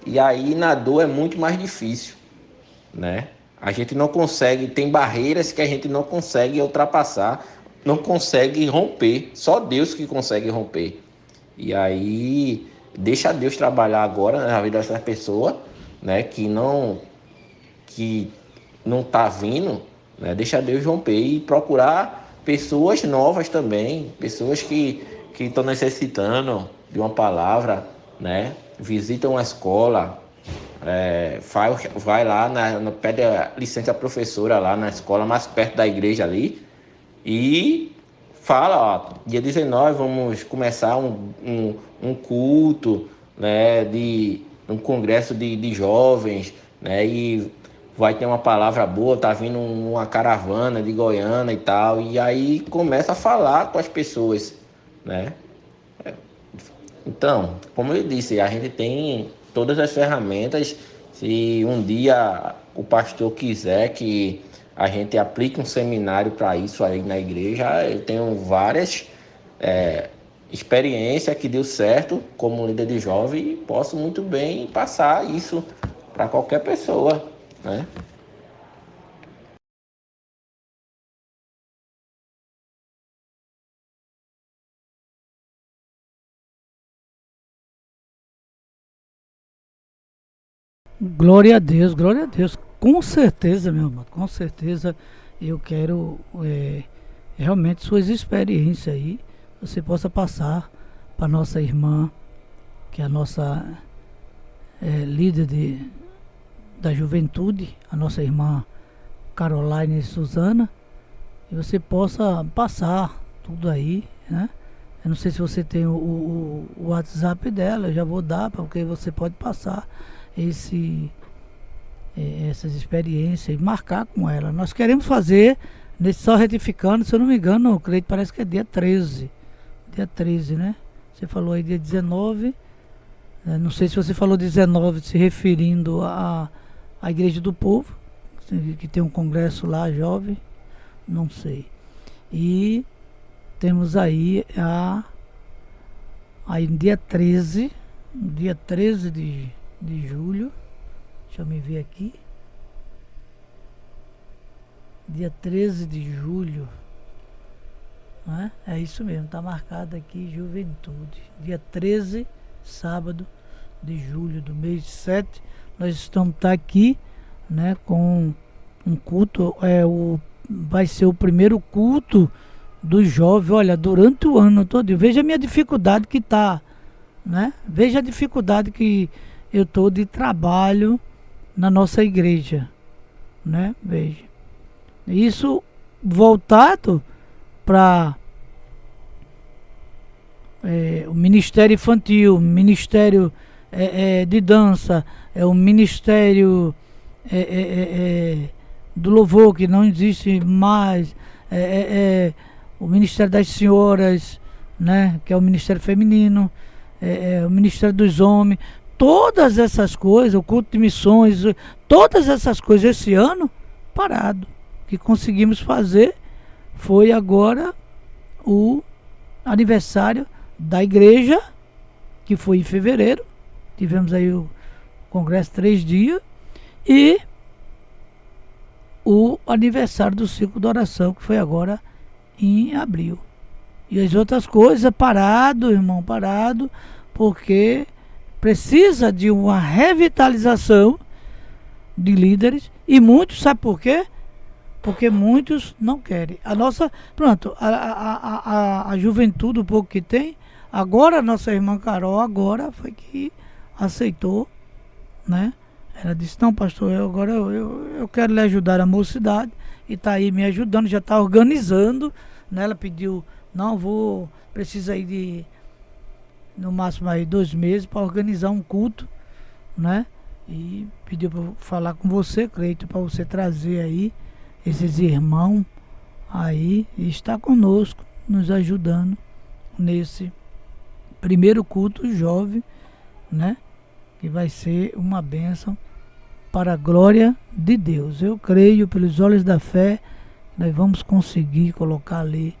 e aí na dor é muito mais difícil, né? A gente não consegue, tem barreiras que a gente não consegue ultrapassar, não consegue romper, só Deus que consegue romper. E aí deixa Deus trabalhar agora na vida dessa pessoa, né, que não tá vindo, né? Deixa Deus romper e procurar pessoas novas também, pessoas que estão necessitando de uma palavra, né? Visitam a escola, vai lá, pede a licença professora lá na escola mais perto da igreja ali e fala: ó, dia 19 vamos começar um culto, né, um congresso de jovens, né, e vai ter uma palavra boa, tá vindo uma caravana de Goiânia e tal, e aí começa a falar com as pessoas, né? Então, como eu disse, a gente tem todas as ferramentas. Se um dia o pastor quiser que a gente aplique um seminário para isso aí na igreja, eu tenho várias experiências que deu certo como líder de jovem e posso muito bem passar isso para qualquer pessoa, né? Glória a Deus, glória a Deus. Com certeza, meu amado, com certeza eu quero realmente suas experiências aí, você possa passar para nossa irmã, que é a nossa líder da juventude, a nossa irmã Caroline Suzana, e você possa passar tudo aí, né? Eu não sei se você tem o WhatsApp dela, eu já vou dar, porque você pode passar essas experiências e marcar com ela. Nós queremos fazer, só retificando, se eu não me engano, o Cleito, parece que é dia 13, né? Você falou aí dia 19, não sei se você falou 19 se referindo à Igreja do Povo, que tem um congresso lá, jovem, não sei. E temos aí aí dia 13 de julho, deixa eu me ver aqui, dia 13 de julho, né? É isso mesmo, tá marcado aqui, juventude, dia 13, sábado de julho do mês 7, nós estamos aqui, né, com um culto, vai ser o primeiro culto do jovem, olha, durante o ano todo. Veja a minha dificuldade que está, né? Veja a dificuldade que eu estou de trabalho na nossa igreja, né? Veja. Isso voltado para o ministério infantil, ministério de dança, o ministério do louvor, que não existe mais, o ministério das senhoras, né, que é o ministério feminino, o ministério dos homens, todas essas coisas, o culto de missões, todas essas coisas esse ano parado. O que conseguimos fazer foi agora o aniversário da igreja, que foi em fevereiro. Tivemos aí o congresso 3 dias, e o aniversário do ciclo de oração, que foi agora em abril. E as outras coisas parado, irmão, parado, porque precisa de uma revitalização de líderes, e muitos, sabe por quê? Porque muitos não querem. A nossa, pronto, a juventude, o pouco que tem, agora a nossa irmã Carol, agora foi que aceitou, né? Ela disse, não, pastor, eu quero lhe ajudar a mocidade, e está aí me ajudando, já está organizando, né? Ela pediu, não, precisa aí de, no máximo aí 2 meses para organizar um culto, né? E pediu para falar com você, Cleito, para você trazer aí esses irmãos aí, e está conosco, nos ajudando nesse primeiro culto jovem, né? Que vai ser uma bênção para a glória de Deus. Eu creio, pelos olhos da fé, nós vamos conseguir colocar ali,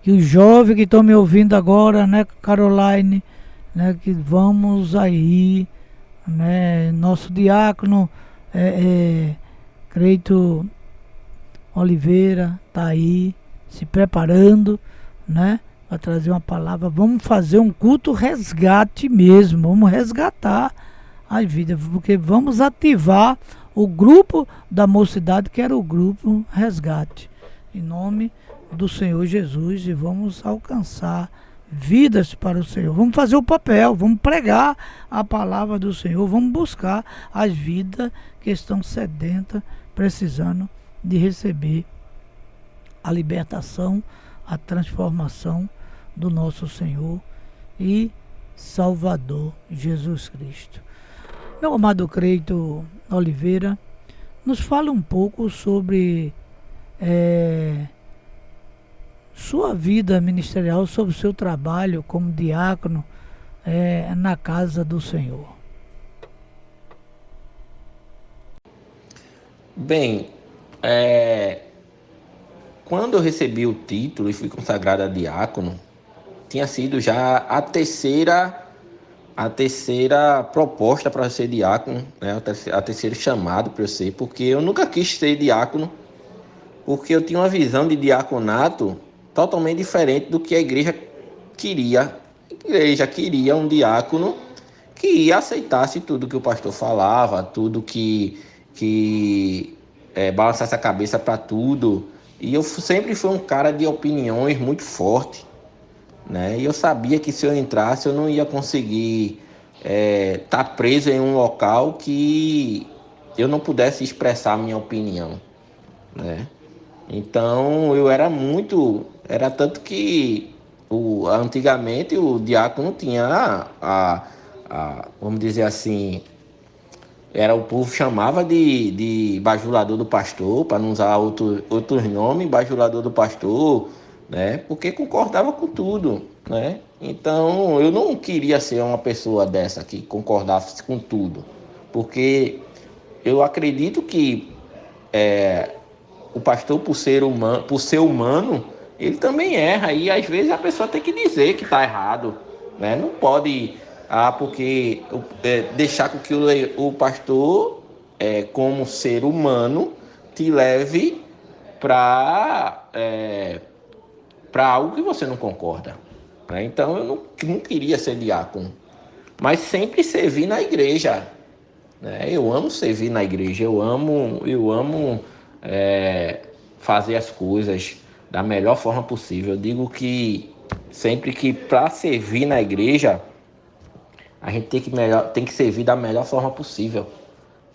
que os jovens que estão me ouvindo agora, né, Caroline, né, que vamos aí, né, nosso diácono Cleito Oliveira está aí se preparando, né, para trazer uma palavra. Vamos fazer um culto resgate mesmo, vamos resgatar as vidas, porque vamos ativar o grupo da mocidade, que era o grupo Resgate, em nome do Senhor Jesus, e vamos alcançar vidas para o Senhor. Vamos fazer o papel, vamos pregar a palavra do Senhor, vamos buscar as vidas que estão sedentas, precisando de receber a libertação, a transformação do nosso Senhor e Salvador Jesus Cristo. Meu amado Cleito Oliveira, nos fala um pouco sobre sua vida ministerial, sobre o seu trabalho como diácono na casa do Senhor. Bem, quando eu recebi o título e fui consagrado a diácono, tinha sido já a terceira proposta para ser diácono, né? A terceiro chamado para eu ser, porque eu nunca quis ser diácono, porque eu tinha uma visão de diaconato totalmente diferente do que a igreja queria. A igreja queria um diácono que aceitasse tudo que o pastor falava, tudo que balançasse a cabeça para tudo. E eu sempre fui um cara de opiniões muito forte, né? E eu sabia que se eu entrasse eu não ia conseguir estar preso em um local que eu não pudesse expressar a minha opinião, né? Então eu era tanto que antigamente o diácono tinha vamos dizer assim, o povo chamava de bajulador do pastor, para não usar outros nomes, bajulador do pastor, né? Porque concordava com tudo, né? Então eu não queria ser uma pessoa dessa que concordasse com tudo, porque eu acredito que o pastor, por ser humano, ele também erra, e às vezes a pessoa tem que dizer que está errado, né? Não pode porque deixar com que o pastor, como ser humano, te leve para algo que você não concorda, né? Então eu não queria ser diácono, mas sempre servi na igreja, né? Eu amo servir na igreja, eu amo fazer as coisas da melhor forma possível. Eu digo que sempre que para servir na igreja, a gente tem que servir da melhor forma possível.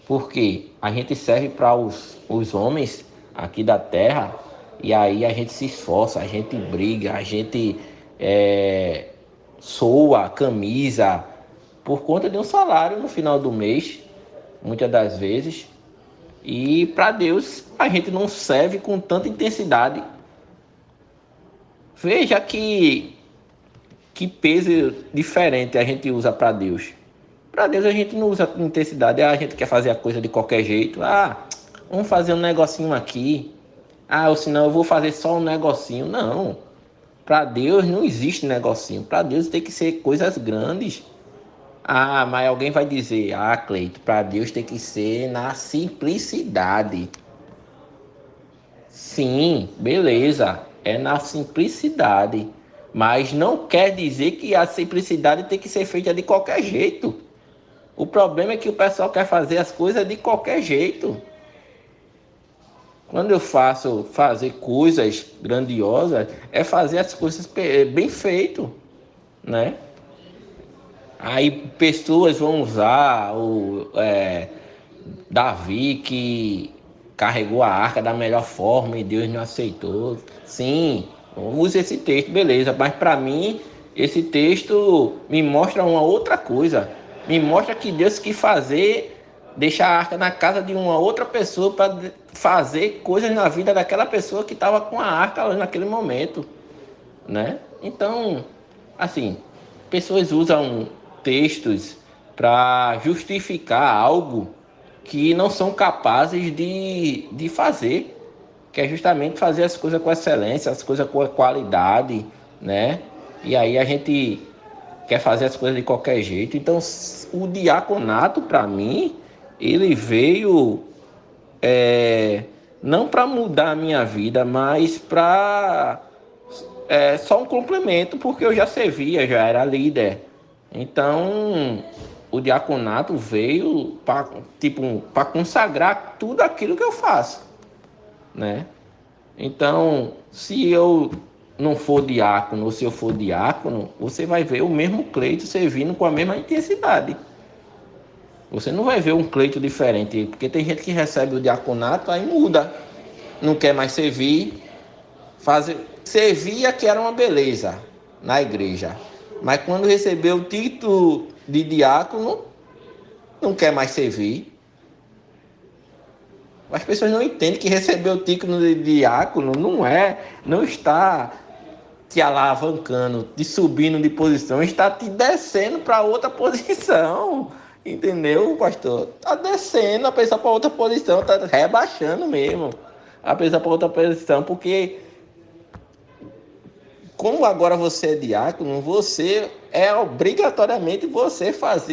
Porque a gente serve para os homens aqui da terra e aí a gente se esforça, a gente briga, a gente soa a camisa por conta de um salário no final do mês, muitas das vezes. E para Deus a gente não serve com tanta intensidade. Veja que peso diferente a gente usa para Deus. Para Deus a gente não usa intensidade, a gente quer fazer a coisa de qualquer jeito. Vamos fazer um negocinho aqui. Ou senão eu vou fazer só um negocinho. Não. Para Deus não existe negocinho. Para Deus tem que ser coisas grandes. Mas alguém vai dizer, Cleito, para Deus tem que ser na simplicidade. Sim, beleza. É na simplicidade. Mas não quer dizer que a simplicidade tem que ser feita de qualquer jeito. O problema é que o pessoal quer fazer as coisas de qualquer jeito. Quando eu fazer coisas grandiosas, é fazer as coisas bem feito, né? Aí pessoas vão usar o Davi que carregou a arca da melhor forma e Deus não aceitou. Sim, use esse texto, beleza. Mas para mim, esse texto me mostra uma outra coisa. Me mostra que Deus quis deixar a arca na casa de uma outra pessoa para fazer coisas na vida daquela pessoa que estava com a arca naquele momento, né? Então, assim, pessoas usam textos para justificar algo que não são capazes de fazer, que é justamente fazer as coisas com excelência, as coisas com qualidade, né? E aí a gente quer fazer as coisas de qualquer jeito. Então, o diaconato, para mim, ele veio não para mudar a minha vida, mas para só um complemento, porque eu já servia, já era líder. Então, o diaconato veio para consagrar tudo aquilo que eu faço, né? Então, se eu não for diácono, ou se eu for diácono, você vai ver o mesmo Cleito servindo com a mesma intensidade. Você não vai ver um Cleito diferente, porque tem gente que recebe o diaconato, aí muda, não quer mais servir. Servia que era uma beleza na igreja, mas quando recebeu o título de diácono, não quer mais servir. As pessoas não entendem que receber o título de diácono não está te alavancando, te subindo de posição, está te descendo para outra posição. Entendeu, pastor? Está descendo a pessoa para outra posição, está rebaixando mesmo a pessoa para outra posição, porque como agora você é diácono, você obrigatoriamente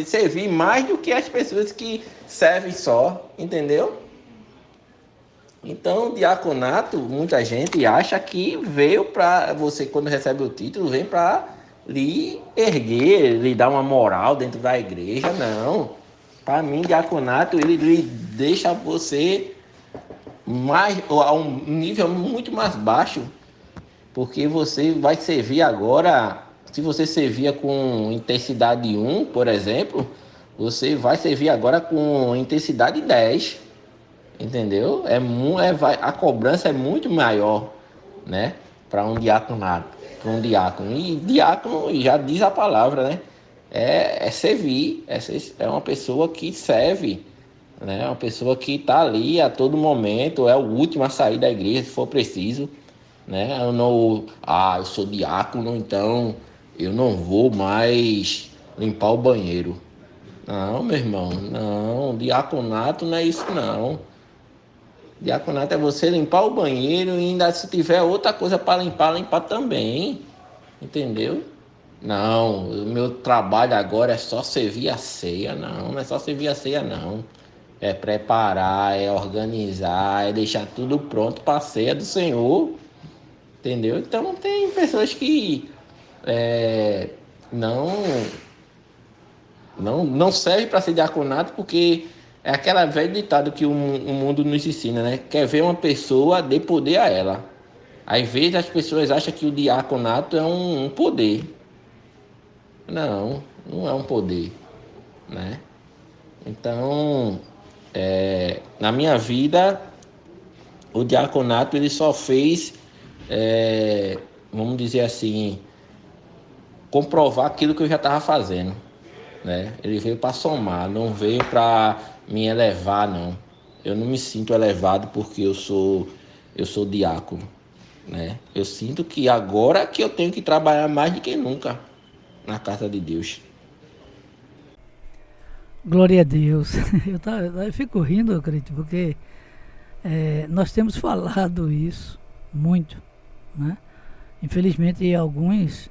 servir mais do que as pessoas que servem só, entendeu? Então, o diaconato, muita gente acha que veio para você, quando recebe o título, vem para lhe erguer, lhe dar uma moral dentro da igreja. Não. Para mim, diaconato, ele lhe deixa você a um nível muito mais baixo, porque você vai servir agora. Se você servia com intensidade 1, por exemplo, você vai servir agora com intensidade 10. Entendeu? A cobrança é muito maior, né? Para um diaconato, para um diácono. E diácono, já diz a palavra, né? É servir, é uma pessoa que serve, né? Uma pessoa que está ali a todo momento, é o último a sair da igreja, se for preciso, né? Eu sou diácono, então eu não vou mais limpar o banheiro. Não, meu irmão, não. Diaconato não é isso, não. Diaconato é você limpar o banheiro e ainda se tiver outra coisa para limpar também. Entendeu? Não, o meu trabalho agora é só servir a ceia. Não é só servir a ceia, não. É preparar, é organizar, é deixar tudo pronto para a ceia do Senhor. Entendeu? Então tem pessoas que não servem para ser diaconato porque é aquela velha ditado que o mundo nos ensina, né? Quer ver uma pessoa, dê poder a ela. Às vezes as pessoas acham que o diaconato é um poder. Não, não é um poder, né? Então, na minha vida, o diaconato ele só fez, vamos dizer assim, comprovar aquilo que eu já estava fazendo, né? Ele veio para somar, não veio para me elevar, não. Eu não me sinto elevado porque eu sou diácono, né? Eu sinto que agora que eu tenho que trabalhar mais do que nunca na casa de Deus. Glória a Deus. Eu fico rindo, acredito, porque nós temos falado isso muito, né? Infelizmente, em alguns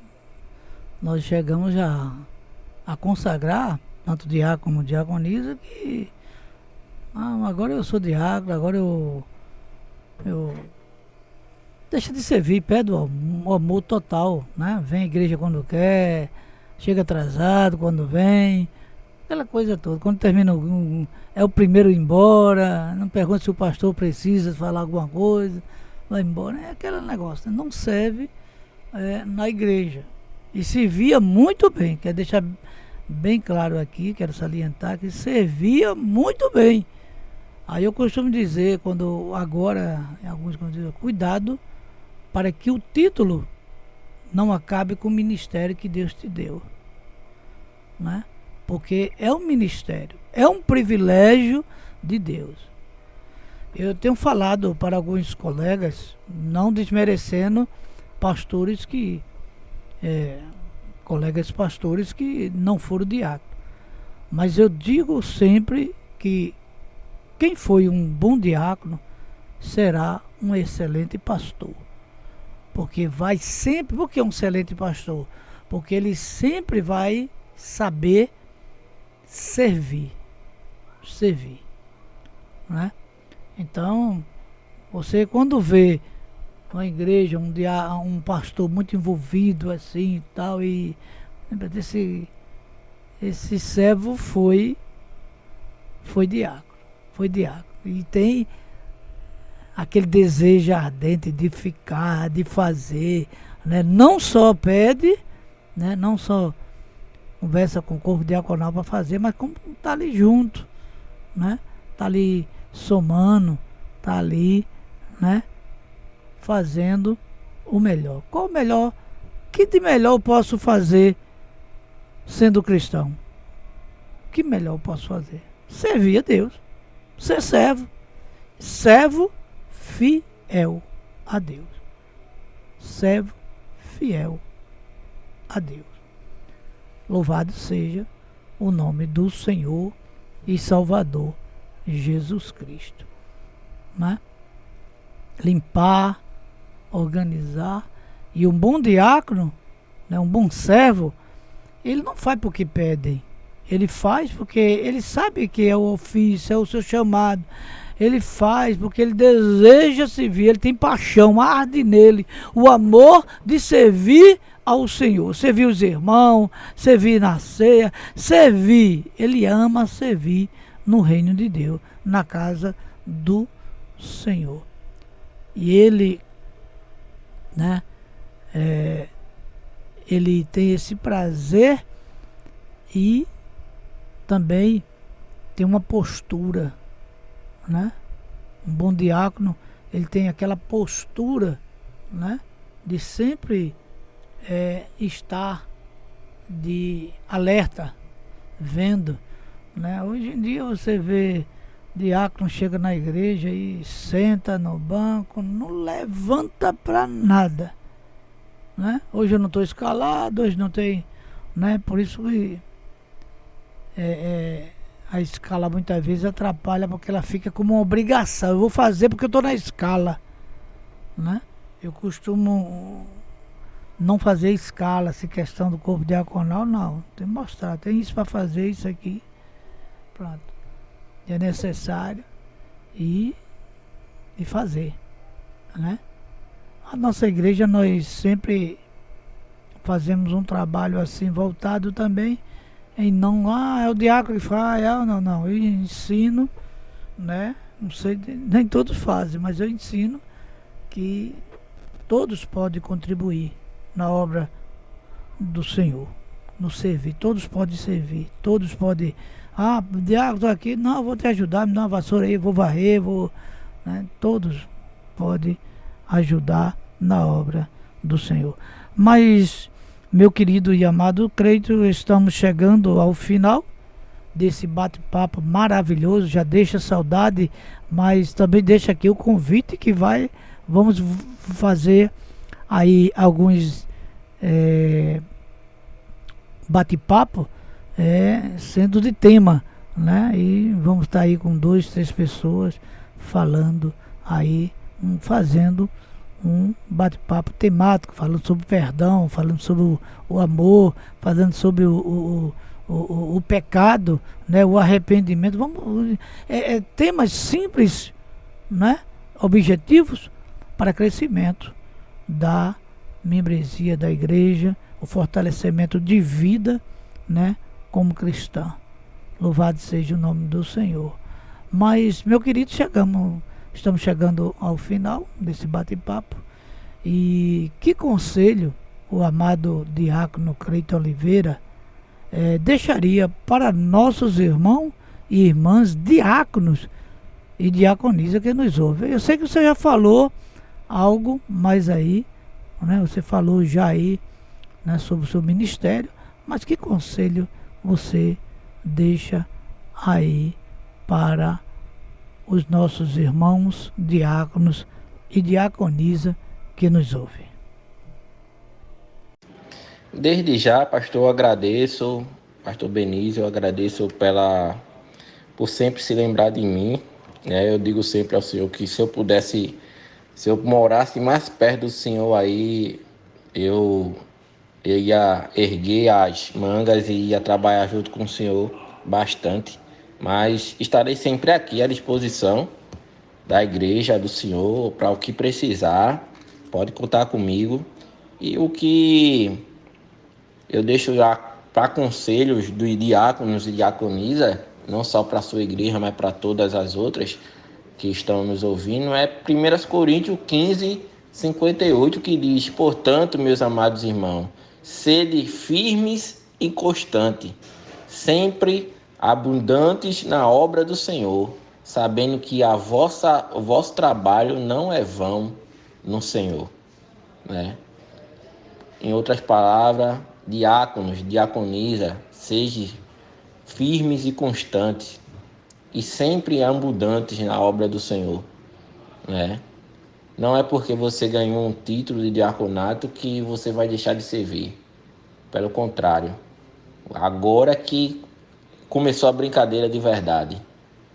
nós chegamos a consagrar, tanto diácono como diaconisa, que agora eu sou diácono, agora eu deixa de servir, pede o amor total, né? Vem à igreja quando quer, chega atrasado quando vem, aquela coisa toda. Quando termina, é o primeiro a ir embora, não pergunta se o pastor precisa falar alguma coisa, vai embora. É aquele negócio, né? Não serve na igreja. E servia muito bem, quero deixar bem claro aqui, quero salientar que servia muito bem. Aí eu costumo dizer, agora, em alguns dizem, cuidado para que o título não acabe com o ministério que Deus te deu, né? Porque é um ministério, é um privilégio de Deus. Eu tenho falado para alguns colegas, não desmerecendo pastores colegas pastores que não foram diáconos, mas eu digo sempre que quem foi um bom diácono será um excelente pastor. Porque é um excelente pastor? Porque ele sempre vai saber servir, né? Então, você quando vê uma igreja, um pastor muito envolvido assim e tal, e esse servo foi diácono, e tem aquele desejo ardente de ficar, de fazer, né? Não só pede, né? Não só conversa com o corpo diaconal para fazer, mas como tá ali junto, né? Tá ali somando, tá ali, né? Fazendo o melhor. Qual o melhor? Que de melhor eu posso fazer sendo cristão? Que melhor eu posso fazer? Servir a Deus. Ser servo. Servo fiel a Deus. Servo fiel a Deus. Louvado seja o nome do Senhor e Salvador Jesus Cristo, né? Limpar, organizar. E um bom diácono, né, um bom servo, ele não faz porque pedem. Ele faz porque ele sabe que é o ofício, é o seu chamado. Ele faz porque ele deseja servir, ele tem paixão, arde nele o amor de servir ao Senhor. Servir os irmãos, servir na ceia, servir. Ele ama servir no reino de Deus, na casa do Senhor. E ele, né, ele tem esse prazer e também tem uma postura, né? Um bom diácono, ele tem aquela postura, né, de sempre estar de alerta, vendo, né? Hoje em dia você vê diácono chega na igreja e senta no banco, não levanta para nada, né? Hoje eu não estou escalado, hoje não tem, né? Por isso que a escala muitas vezes atrapalha, porque ela fica como uma obrigação. Eu vou fazer porque eu estou na escala, né? Eu costumo não fazer escala, se questão do corpo diaconal, não. Tem que mostrar, tem isso para fazer, isso aqui. Pronto. É necessário e fazer, né? A nossa igreja, nós sempre fazemos um trabalho assim, voltado também em não, é o diácono que faz, não, eu ensino, né? Não sei, nem todos fazem, mas eu ensino que todos podem contribuir na obra do Senhor, no servir. Todos podem servir, todos podem. Ah, Diácono, estou aqui, não, eu vou te ajudar, me dá uma vassoura aí, vou varrer, vou. Né? Todos podem ajudar na obra do Senhor. Mas, meu querido e amado, creio que estamos chegando ao final desse bate-papo maravilhoso. Já deixa saudade, mas também deixa aqui o convite que vamos fazer aí alguns bate-papo sendo de tema, né? E vamos estar aí com 2, 3 pessoas falando aí, fazendo um bate-papo temático, falando sobre o perdão, falando sobre o amor, falando sobre o pecado, né? O arrependimento. Temas simples, né? Objetivos para crescimento da membresia da igreja, o fortalecimento de vida, né? Como cristã. Louvado seja o nome do Senhor. Mas, meu querido, estamos chegando ao final desse bate-papo. E que conselho o amado diácono Cleiton Oliveira deixaria para nossos irmãos e irmãs diáconos e diaconisa que nos ouvem? Eu sei que você já falou algo mais aí, né? Você falou já aí, né, sobre o seu ministério, mas que conselho você deixa aí para os nossos irmãos diáconos e diaconisa que nos ouvem? Desde já, pastor, eu agradeço, pastor Benício, eu agradeço por sempre se lembrar de mim, né? Eu digo sempre ao Senhor que se eu morasse mais perto do Senhor aí, eu ia erguer as mangas e ia trabalhar junto com o Senhor bastante, mas estarei sempre aqui à disposição da igreja do Senhor para o que precisar, pode contar comigo. E o que eu deixo já para conselhos dos diáconos e diaconisa, não só para a sua igreja, mas para todas as outras que estão nos ouvindo, é 1 Coríntios 15, 58, que diz: portanto, meus amados irmãos, sede firmes e constantes, sempre abundantes na obra do Senhor, sabendo que o vosso trabalho não é vão no Senhor, né? Em outras palavras, diáconos, diaconisa, sejam firmes e constantes e sempre abundantes na obra do Senhor, né? Não é porque você ganhou um título de diaconato que você vai deixar de servir. Pelo contrário, agora que começou a brincadeira de verdade.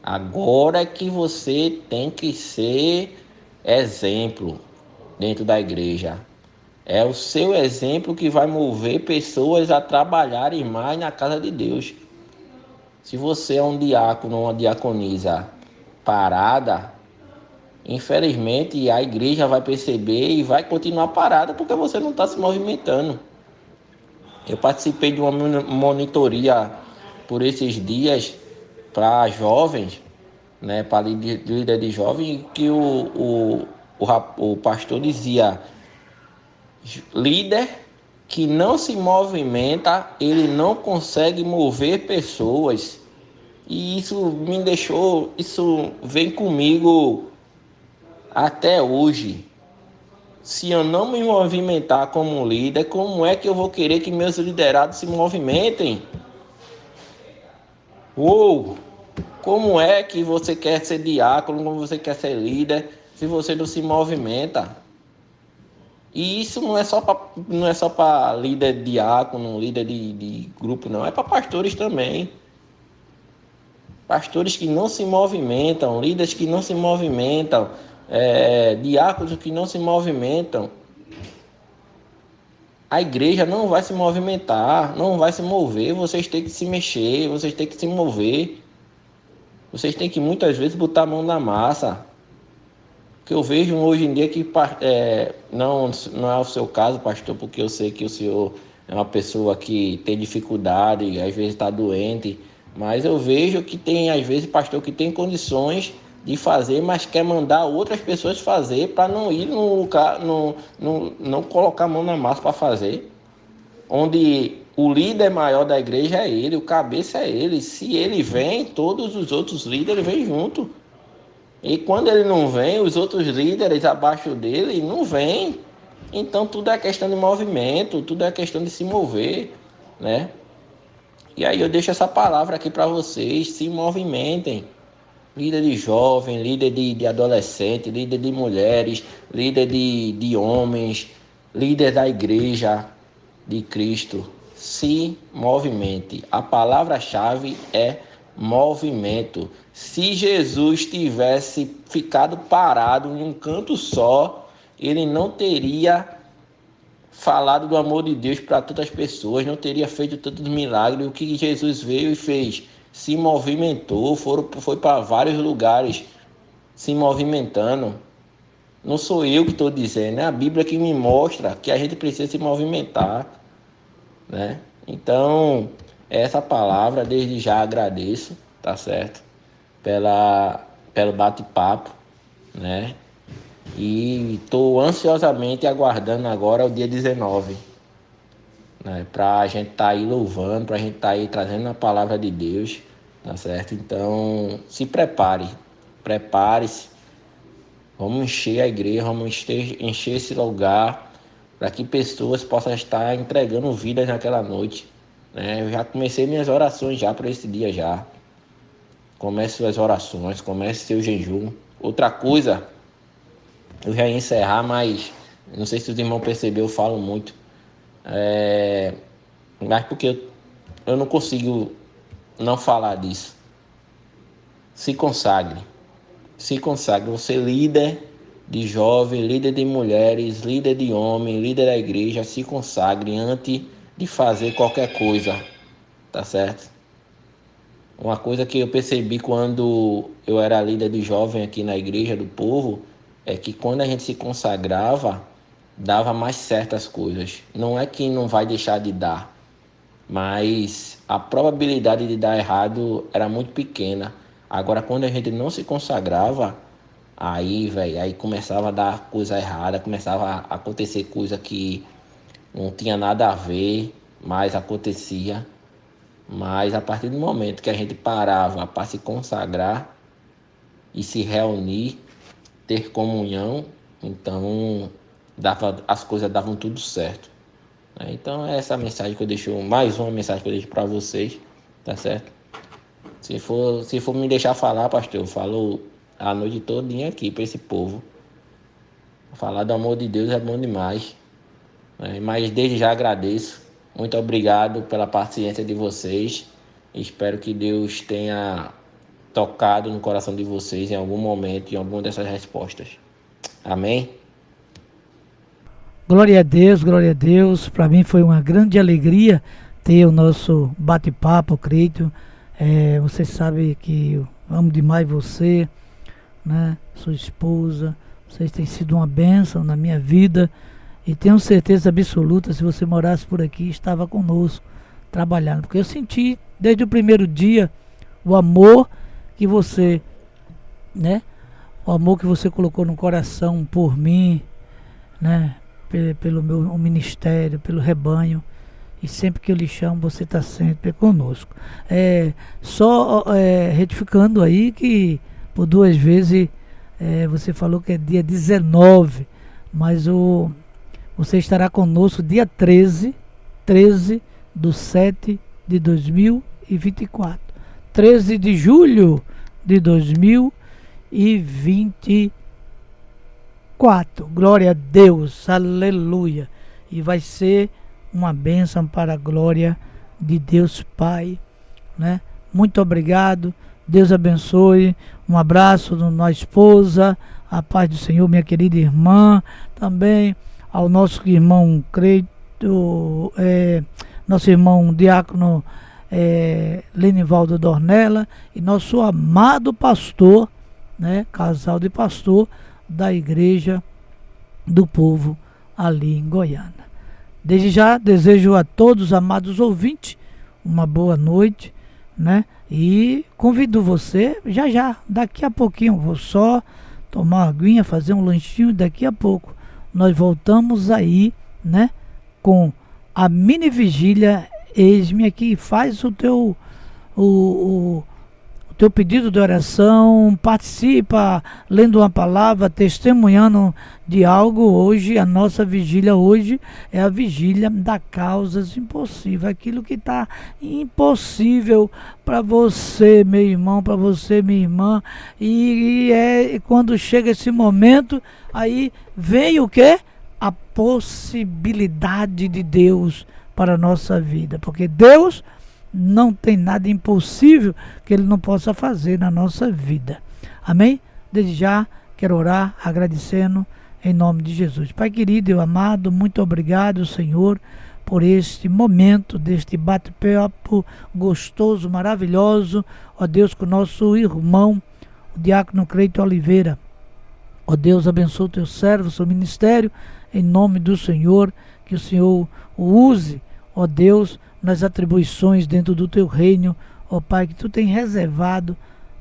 Agora que você tem que ser exemplo dentro da igreja. É o seu exemplo que vai mover pessoas a trabalharem mais na casa de Deus. Se você é um diácono ou uma diaconisa parada, infelizmente a igreja vai perceber e vai continuar parada porque você não está se movimentando. Eu participei de uma monitoria por esses dias para jovens, né, para líder de jovens, que o pastor dizia: líder que não se movimenta, ele não consegue mover pessoas. E isso vem comigo até hoje. Se eu não me movimentar como líder, como é que eu vou querer que meus liderados se movimentem? Como é que você quer ser diácono, como você quer ser líder, se você não se movimenta? E isso não é só para líder diácono, líder de grupo, não. É para pastores também. Pastores que não se movimentam, líderes que não se movimentam, diáconos que não se movimentam. A igreja não vai se movimentar, não vai se mover. Vocês têm que se mexer, vocês têm que se mover. Vocês têm que muitas vezes botar a mão na massa. Que eu vejo hoje em dia que não é o seu caso, pastor, porque eu sei que o senhor é uma pessoa que tem dificuldade, às vezes está doente, mas eu vejo que tem, às vezes, pastor que tem condições de fazer, mas quer mandar outras pessoas fazer para não ir no lugar, não colocar a mão na massa para fazer. Onde o líder maior da igreja é ele, o cabeça é ele. Se ele vem, todos os outros líderes vêm junto. E quando ele não vem, os outros líderes abaixo dele não vêm. Então tudo é questão de movimento, tudo é questão de se mover, né? E aí eu deixo essa palavra aqui para vocês: se movimentem. Líder de jovem, líder de adolescente, líder de mulheres, líder de homens, líder da igreja de Cristo. Se movimente. A palavra-chave é movimento. Se Jesus tivesse ficado parado em um canto só, ele não teria falado do amor de Deus para tantas pessoas, não teria feito tantos milagres. O que Jesus veio e fez? Se movimentou, foi para vários lugares se movimentando. Não sou eu que estou dizendo, é a Bíblia que me mostra que a gente precisa se movimentar, né? Então, essa palavra, desde já agradeço, tá certo? Pelo bate-papo, né? E estou ansiosamente aguardando agora o dia 19, né? Para a gente estar aí louvando, para a gente estar aí trazendo a palavra de Deus, tá certo? Então, se prepare-se. Vamos encher a igreja, vamos encher esse lugar para que pessoas possam estar entregando vidas naquela noite, né? Eu já comecei minhas orações já para esse dia já. Comece suas orações, comece seu jejum. Outra coisa, eu já ia encerrar, mas não sei se os irmãos perceberam, eu falo muito. Mas porque eu não consigo não falar disso. Se consagre. Se consagre. Você líder de jovem, líder de mulheres, líder de homem, líder da igreja, se consagre antes de fazer qualquer coisa, tá certo? Uma coisa que eu percebi quando eu era líder de jovem aqui na igreja do povo é que quando a gente se consagrava, dava mais certas coisas. Não é que não vai deixar de dar, mas a probabilidade de dar errado era muito pequena. Agora, quando a gente não se consagrava, aí começava a dar coisa errada, começava a acontecer coisa que não tinha nada a ver, mas acontecia. Mas a partir do momento que a gente parava para se consagrar e se reunir, ter comunhão, então as coisas davam tudo certo. Então é essa mensagem que eu deixo, mais uma mensagem que eu deixo para vocês, tá certo? Se for me deixar falar, pastor, eu falo a noite todinha aqui para esse povo. Falar do amor de Deus é bom demais, né? Mas desde já agradeço. Muito obrigado pela paciência de vocês. Espero que Deus tenha tocado no coração de vocês em algum momento, em alguma dessas respostas. Amém? Glória a Deus, glória a Deus. Para mim foi uma grande alegria ter o nosso bate-papo, Creito. Você sabe que eu amo demais você, né? Sua esposa. Vocês têm sido uma bênção na minha vida. E tenho certeza absoluta, se você morasse por aqui, estava conosco, trabalhando. Porque eu senti, desde o primeiro dia, o amor que você, né? O amor que você colocou no coração por mim, né? Pelo meu ministério, pelo rebanho. E sempre que eu lhe chamo, você está sempre conosco. Retificando aí que por 2 vezes você falou que é dia 19, mas você estará conosco dia 13 de 7 de 2024. 13 de julho de 2024. Glória a Deus, aleluia. E vai ser uma bênção para a glória de Deus Pai, né? Muito obrigado, Deus abençoe. Um abraço da esposa, a paz do Senhor, minha querida irmã, também ao nosso irmão Creito, nosso irmão diácono Lenivaldo Dornella e nosso amado pastor, né, casal de pastor da igreja do povo ali em Goiânia. Desde já desejo a todos, amados ouvintes, uma boa noite, né? E convido você, já, daqui a pouquinho, vou só tomar uma aguinha, fazer um lanchinho, daqui a pouco nós voltamos aí, né, com a mini vigília Eis-me Aqui. Faz o teu teu pedido de oração, participa lendo uma palavra, testemunhando de algo. Hoje, a nossa vigília hoje é a vigília da causas impossíveis, aquilo que está impossível para você, meu irmão, para você, minha irmã, e quando chega esse momento, aí vem o quê? A possibilidade de Deus para a nossa vida, porque Deus não tem nada impossível que Ele não possa fazer na nossa vida. Amém? Desde já quero orar agradecendo em nome de Jesus. Pai querido e amado, muito obrigado, Senhor, por este momento, deste bate-papo gostoso, maravilhoso, ó Deus, com o nosso irmão, o diácono Cleiton Oliveira. Ó Deus, abençoe o teu servo, o seu ministério, em nome do Senhor, que o Senhor o use, ó Deus, nas atribuições dentro do teu reino, ó Pai, que tu tem reservado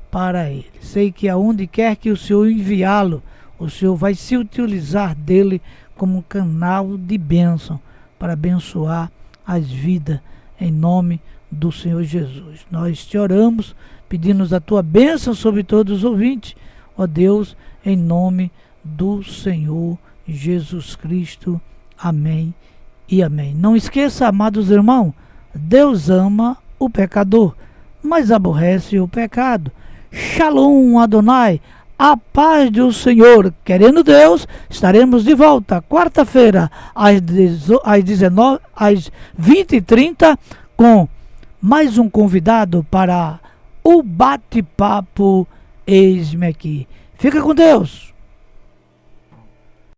para ele. Sei que aonde quer que o Senhor enviá-lo, o Senhor vai se utilizar dele como um canal de bênção para abençoar as vidas, em nome do Senhor Jesus. Nós te oramos, pedimos a tua bênção sobre todos os ouvintes, ó Deus, em nome do Senhor Jesus Cristo. Amém e amém. Não esqueça, amados irmãos, Deus ama o pecador, mas aborrece o pecado. Shalom Adonai, a paz do Senhor. Querendo Deus, estaremos de volta quarta-feira às 20h30 com mais um convidado para o bate-papo Eis-me Aqui. Fica com Deus.